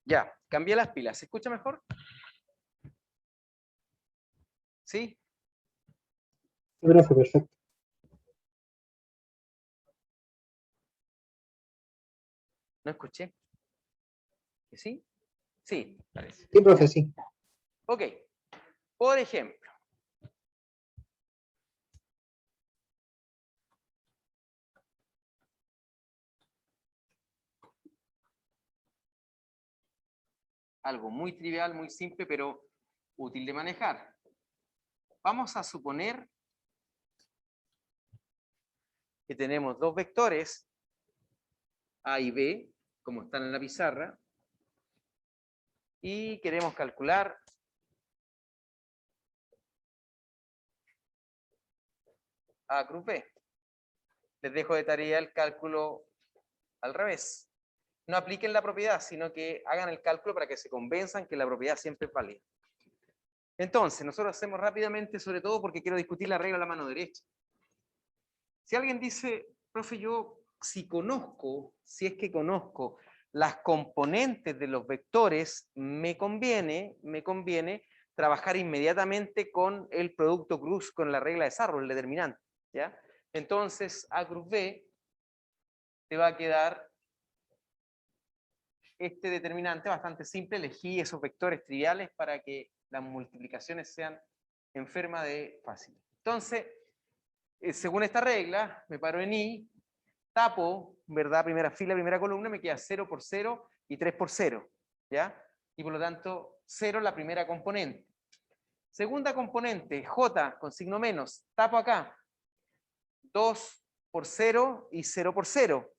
ya, cambié las pilas. ¿Se escucha mejor? ¿Sí? Sí, profe, perfecto. ¿No escuché? ¿Sí? Sí, parece. Sí, profe, sí. Ok. Por ejemplo, algo muy trivial, muy simple, pero útil de manejar. Vamos a suponer que tenemos dos vectores, A y B, como están en la pizarra, y queremos calcular A cruz B. Les dejo de tarea el cálculo al revés. No apliquen la propiedad, sino que hagan el cálculo para que se convenzan que la propiedad siempre es válida. Entonces, nosotros hacemos rápidamente, sobre todo porque quiero discutir la regla a la mano derecha. Si alguien dice, profe, yo si es que conozco las componentes de los vectores, me conviene trabajar inmediatamente con el producto cruz, con la regla de Sarro, el determinante. ¿Ya? Entonces, A cruz B te va a quedar este determinante bastante simple. Elegí esos vectores triviales para que las multiplicaciones sean enfermas de fácil. Entonces, según esta regla, me paro en I, tapo, ¿verdad? Primera fila, primera columna, me queda 0 por 0 y 3 por 0, ¿ya? Y por lo tanto, 0 la primera componente. Segunda componente, J con signo menos, tapo acá, 2 por 0 y 0 por 0.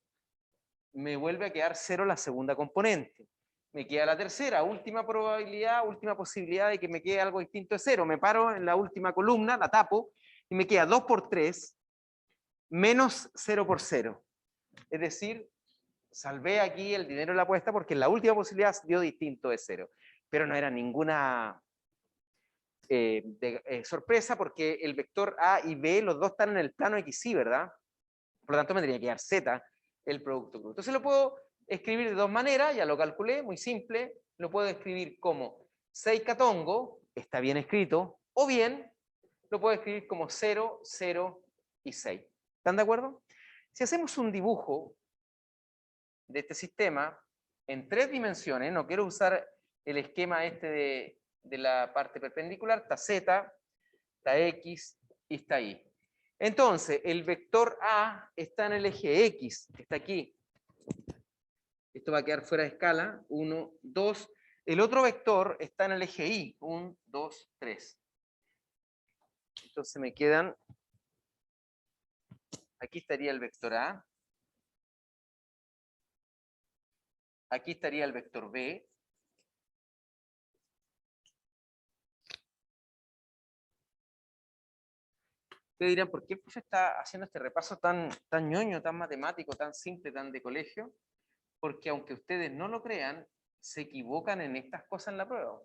Me vuelve a quedar 0 la segunda componente. Me queda la tercera, última probabilidad, última posibilidad de que me quede algo distinto de 0. Me paro en la última columna, la tapo, y me queda 2 por 3 menos 0 por 0. Es decir, salvé aquí el dinero de la apuesta porque en la última posibilidad dio distinto de 0. Pero no era ninguna sorpresa porque el vector A y B, los dos están en el plano XY, ¿verdad? Por lo tanto, me tendría que dar Z el producto cruz. Entonces lo puedo escribir de dos maneras, ya lo calculé, muy simple. Lo puedo escribir como 6 catongo, está bien escrito, o bien lo puedo escribir como 0, 0 y 6. ¿Están de acuerdo? Si hacemos un dibujo de este sistema en 3 dimensiones, no quiero usar el esquema este de la parte perpendicular, está Z, está X y está Y. Entonces, el vector A está en el eje X, que está aquí. Esto va a quedar fuera de escala, 1, 2. El otro vector está en el eje Y, 1, 2, 3. Entonces me quedan, aquí estaría el vector A, aquí estaría el vector B, ustedes dirán, ¿por qué el profe está haciendo este repaso tan ñoño, tan matemático, tan simple, tan de colegio? Porque aunque ustedes no lo crean, se equivocan en estas cosas en la prueba.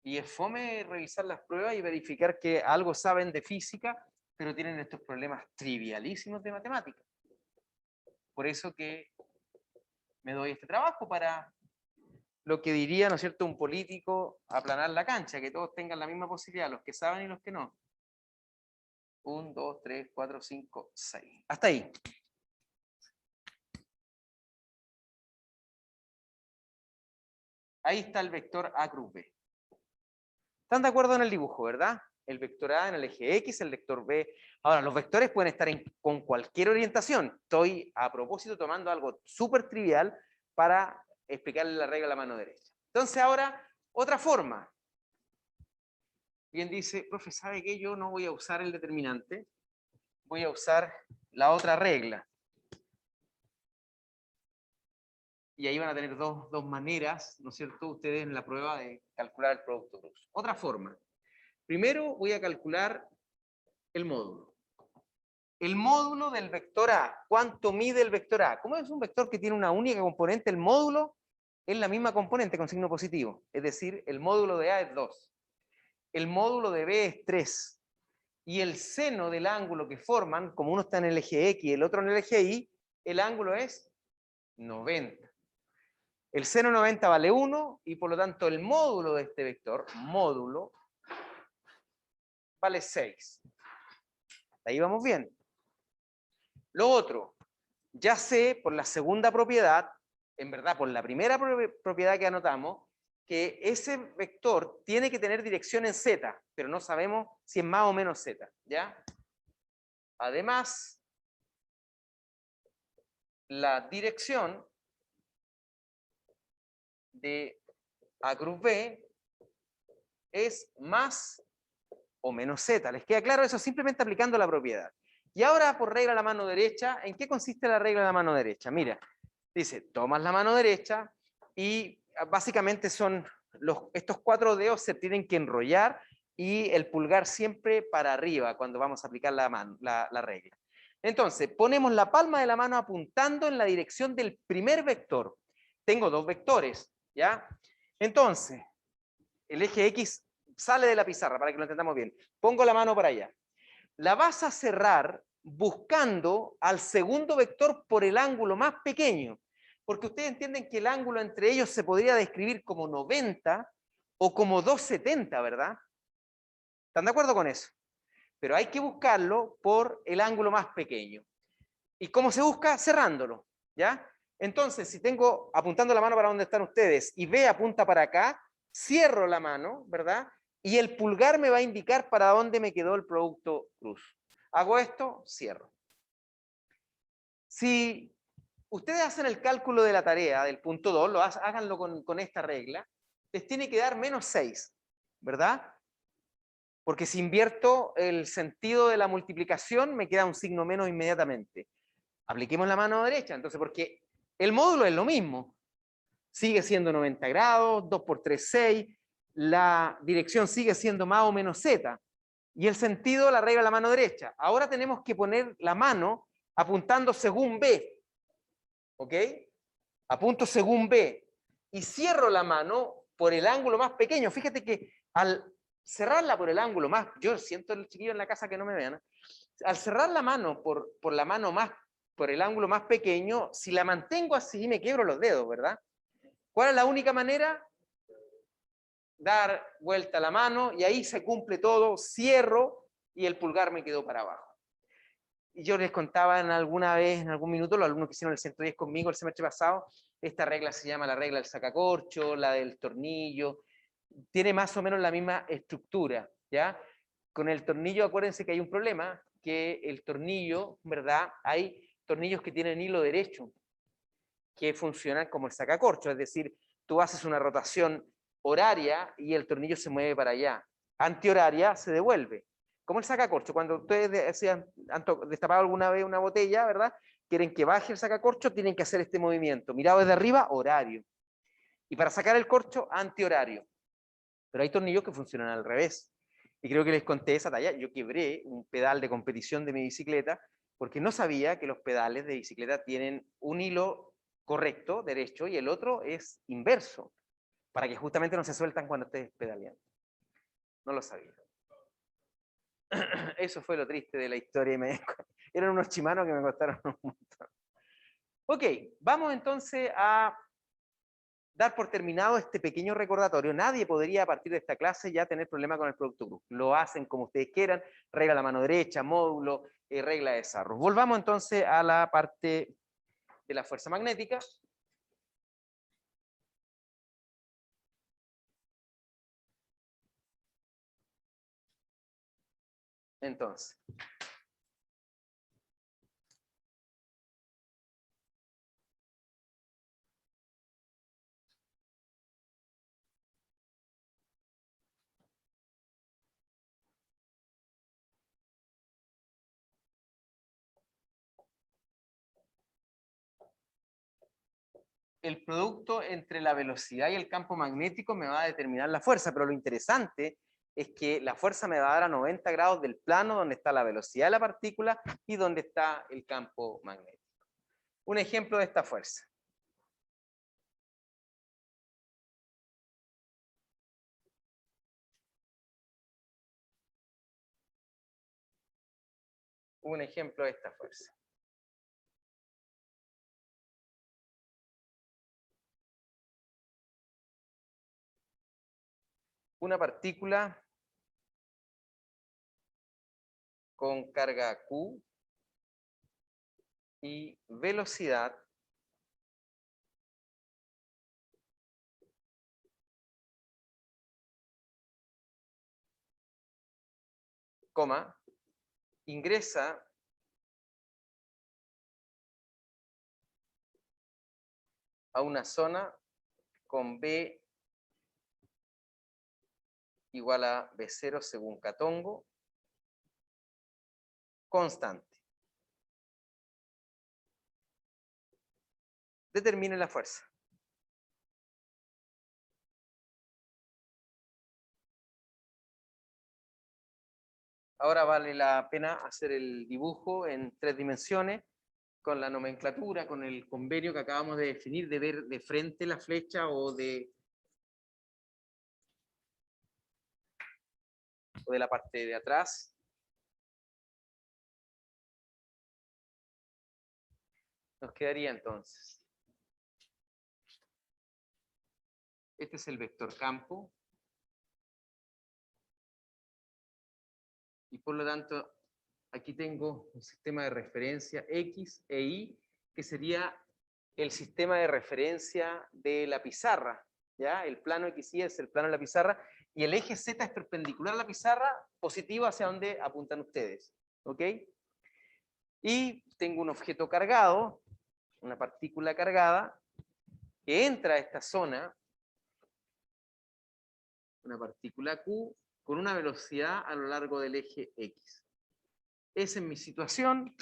Y es fome revisar las pruebas y verificar que algo saben de física, pero tienen estos problemas trivialísimos de matemática. Por eso que me doy este trabajo para lo que diría, ¿no es cierto?, un político, aplanar la cancha, que todos tengan la misma posibilidad, los que saben y los que no. 1, 2, 3, 4, 5, 6. Hasta ahí. Ahí está el vector A cruz B. ¿Están de acuerdo en el dibujo, verdad? El vector A en el eje X, el vector B. Ahora, los vectores pueden estar con cualquier orientación. Estoy a propósito tomando algo súper trivial para explicarle la regla a la mano derecha. Entonces ahora, otra forma. Bien dice, profe, ¿sabe qué? Yo no voy a usar el determinante, voy a usar la otra regla. Y ahí van a tener dos maneras, ¿no es cierto?, ustedes en la prueba de calcular el producto cruz. Otra forma. Primero voy a calcular el módulo. El módulo del vector A. ¿Cuánto mide el vector A? Como es un vector que tiene una única componente, el módulo es la misma componente con signo positivo. Es decir, el módulo de A es 2. El módulo de B es 3. Y el seno del ángulo que forman, como uno está en el eje X y el otro en el eje Y, el ángulo es 90. El seno 90 vale 1 y por lo tanto el módulo de este vector, módulo, vale 6. Ahí vamos bien. Lo otro, ya sé por la segunda propiedad, en verdad por la primera propiedad que anotamos, que ese vector tiene que tener dirección en z, pero no sabemos si es más o menos z, ¿ya? Además, la dirección de A cruz B es más o menos z. ¿Les queda claro eso? Simplemente aplicando la propiedad. Y ahora, por regla de la mano derecha, ¿en qué consiste la regla de la mano derecha? Mira, dice, tomas la mano derecha y básicamente son estos 4 dedos se tienen que enrollar y el pulgar siempre para arriba cuando vamos a aplicar la regla. Entonces, ponemos la palma de la mano apuntando en la dirección del primer vector. Tengo 2 vectores, ¿ya? Entonces, el eje X sale de la pizarra para que lo entendamos bien. Pongo la mano para allá. La vas a cerrar buscando al segundo vector por el ángulo más pequeño, porque ustedes entienden que el ángulo entre ellos se podría describir como 90 o como 270, ¿verdad? ¿Están de acuerdo con eso? Pero hay que buscarlo por el ángulo más pequeño. ¿Y cómo se busca? Cerrándolo, ¿ya? Entonces, si tengo apuntando la mano para donde están ustedes y B apunta para acá, cierro la mano, ¿verdad? Y el pulgar me va a indicar para dónde me quedó el producto cruz. Hago esto, cierro. Si ustedes hacen el cálculo de la tarea del punto 2, háganlo con esta regla, les tiene que dar menos 6, ¿verdad? Porque si invierto el sentido de la multiplicación, me queda un signo menos inmediatamente. Apliquemos la mano derecha, entonces, porque el módulo es lo mismo. Sigue siendo 90 grados, 2 por 3, 6. La dirección sigue siendo más o menos z. Y el sentido la regla la mano derecha. Ahora tenemos que poner la mano apuntando según B. ¿Ok? Apunto según B. Y cierro la mano por el ángulo más pequeño. Fíjate que al cerrarla por el ángulo más... Yo siento el chiquillo en la casa que no me vean. Al cerrar la mano por la mano más por el ángulo más pequeño, si la mantengo así, me quiebro los dedos, ¿verdad? ¿Cuál es la única manera? Dar vuelta a la mano y ahí se cumple todo, cierro y el pulgar me quedó para abajo. Y yo les contaba alguna vez, en algún minuto, los alumnos que hicieron el 110 conmigo el semestre pasado, esta regla se llama la regla del sacacorcho, la del tornillo, tiene más o menos la misma estructura, ¿ya? Con el tornillo, acuérdense que hay un problema, que el tornillo, ¿verdad? Hay tornillos que tienen hilo derecho, que funcionan como el sacacorcho, es decir, tú haces una rotación horaria y el tornillo se mueve para allá. Antihoraria se devuelve. Como el sacacorcho, cuando ustedes han destapado alguna vez una botella, ¿verdad? Quieren que baje el sacacorcho, tienen que hacer este movimiento. Mirado desde arriba, horario. Y para sacar el corcho, antihorario. Pero hay tornillos que funcionan al revés. Y creo que les conté esa talla. Yo quebré un pedal de competición de mi bicicleta porque no sabía que los pedales de bicicleta tienen un hilo correcto, derecho, y el otro es inverso, para que justamente no se sueltan cuando estés pedaleando. No lo sabía. Eso fue lo triste de la historia. Eran unos chimanos que me costaron un montón. Ok, vamos entonces a dar por terminado este pequeño recordatorio. Nadie podría a partir de esta clase ya tener problema con el producto group. Lo hacen como ustedes quieran, regla a la mano derecha, módulo, regla de desarrollo. Volvamos entonces a la parte de la fuerza magnética. Entonces, el producto entre la velocidad y el campo magnético me va a determinar la fuerza, pero lo interesante es que la fuerza me va a dar a 90 grados del plano donde está la velocidad de la partícula y donde está el campo magnético. Un ejemplo de esta fuerza. Un ejemplo de esta fuerza. Una partícula con carga Q y velocidad coma, ingresa a una zona con B igual a B0 según Catongo, constante. Determine la fuerza. Ahora vale la pena hacer el dibujo en 3 dimensiones con la nomenclatura, con el convenio que acabamos de definir, de ver de frente la flecha o de la parte de atrás. Nos quedaría entonces. Este es el vector campo. Y por lo tanto, aquí tengo un sistema de referencia X e Y, que sería el sistema de referencia de la pizarra. ¿Ya? El plano X y Y es el plano de la pizarra, y el eje Z es perpendicular a la pizarra, positivo hacia donde apuntan ustedes. ¿Ok? Y tengo un objeto cargado, una partícula cargada, que entra a esta zona, una partícula Q, con una velocidad a lo largo del eje X. Esa es mi situación,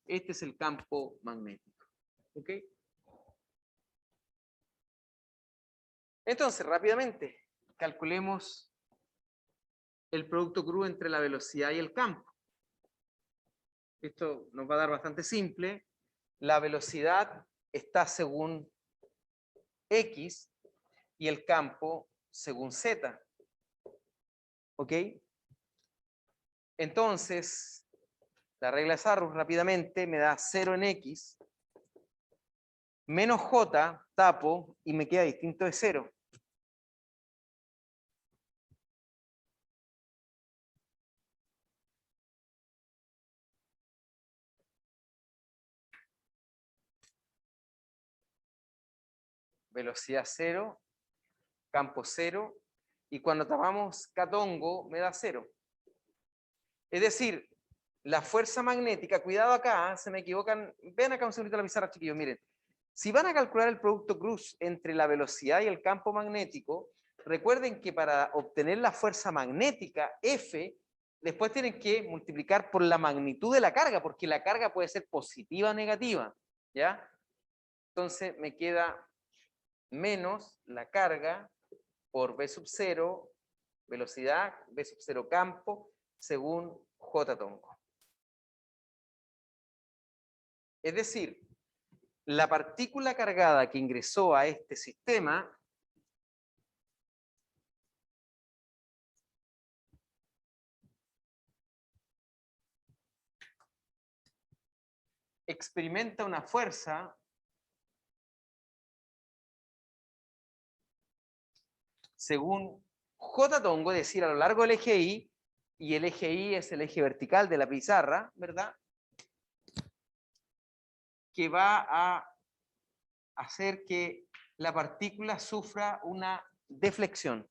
este es el campo magnético. ¿Ok? Entonces, rápidamente, calculemos el producto crudo entre la velocidad y el campo. Esto nos va a dar bastante simple. La velocidad está según X y el campo según Z. ¿Ok? Entonces, La regla de Sarrus rápidamente me da 0 en X, menos J, tapo, y me queda distinto de 0. Velocidad 0, campo 0, y cuando tapamos catongo me da 0. Es decir, la fuerza magnética, cuidado acá, se me equivocan, ven acá un segundito la pizarra, chiquillos, miren. Si van a calcular el producto cruz entre la velocidad y el campo magnético, recuerden que para obtener la fuerza magnética, F, después tienen que multiplicar por la magnitud de la carga, porque la carga puede ser positiva o negativa, ¿ya? Entonces me queda menos la carga por V sub 0, velocidad, V sub 0 campo, según J tonco. Es decir, la partícula cargada que ingresó a este sistema experimenta una fuerza según J tongo, es decir, a lo largo del eje Y, y el eje Y es el eje vertical de la pizarra, ¿verdad? Que va a hacer que la partícula sufra una deflexión,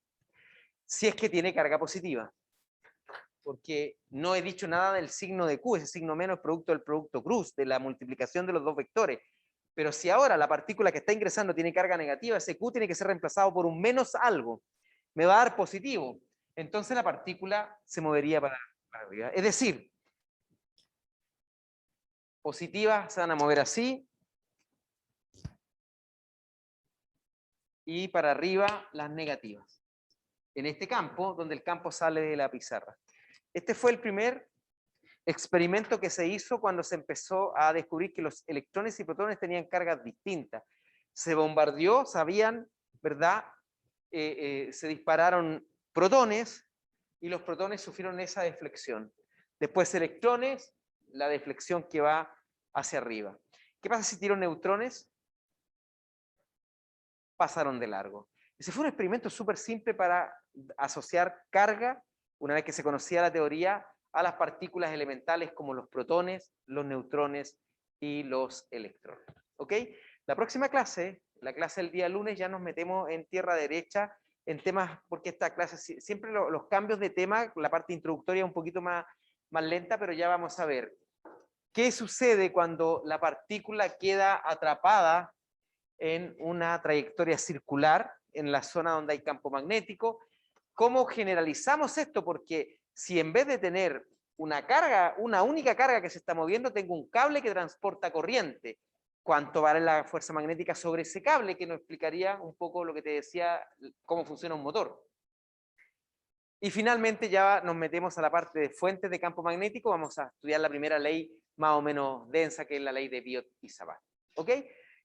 si es que tiene carga positiva. Porque no he dicho nada del signo de Q, ese signo menos es producto del producto cruz, de la multiplicación de los dos vectores. Pero si ahora la partícula que está ingresando tiene carga negativa, ese Q tiene que ser reemplazado por un menos algo. Me va a dar positivo. Entonces la partícula se movería para arriba. Es decir, positivas se van a mover así, y para arriba las negativas. En este campo, donde el campo sale de la pizarra. Este fue el primer experimento que se hizo cuando se empezó a descubrir que los electrones y protones tenían cargas distintas. Se bombardeó, sabían, ¿verdad? Se dispararon protones y los protones sufrieron esa deflexión. Después electrones, la deflexión que va hacia arriba. ¿Qué pasa si tiro neutrones? Pasaron de largo. Ese fue un experimento súper simple para asociar carga, una vez que se conocía la teoría, a las partículas elementales como los protones, los neutrones y los electrones. ¿Ok? La próxima clase, la clase del día lunes, ya nos metemos en tierra derecha en temas, porque esta clase, siempre los cambios de tema, la parte introductoria es un poquito más lenta, pero ya vamos a ver qué sucede cuando la partícula queda atrapada en una trayectoria circular en la zona donde hay campo magnético. ¿Cómo generalizamos esto? Porque si en vez de tener una carga, una única carga que se está moviendo, tengo un cable que transporta corriente, ¿cuánto vale la fuerza magnética sobre ese cable? Que nos explicaría un poco lo que te decía, cómo funciona un motor. Y finalmente ya nos metemos a la parte de fuentes de campo magnético. Vamos a estudiar la primera ley más o menos densa, que es la ley de Biot y Savart. ¿Ok?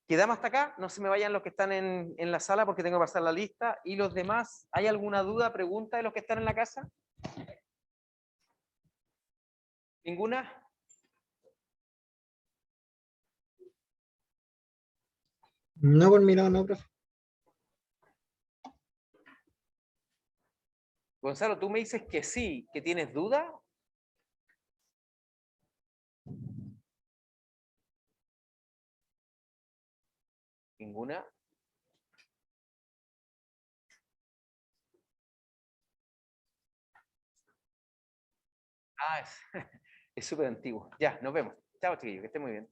Quedamos hasta acá. No se me vayan los que están en la sala porque tengo que pasar la lista. Y los demás, ¿hay alguna duda, pregunta de los que están en la casa? ¿Ninguna? No, por mi lado, no, profe. Gonzalo, tú me dices que sí, que tienes duda. ¿Ninguna? Ah, es súper antiguo. Ya, nos vemos. Chao, chiquillos, que estén muy bien.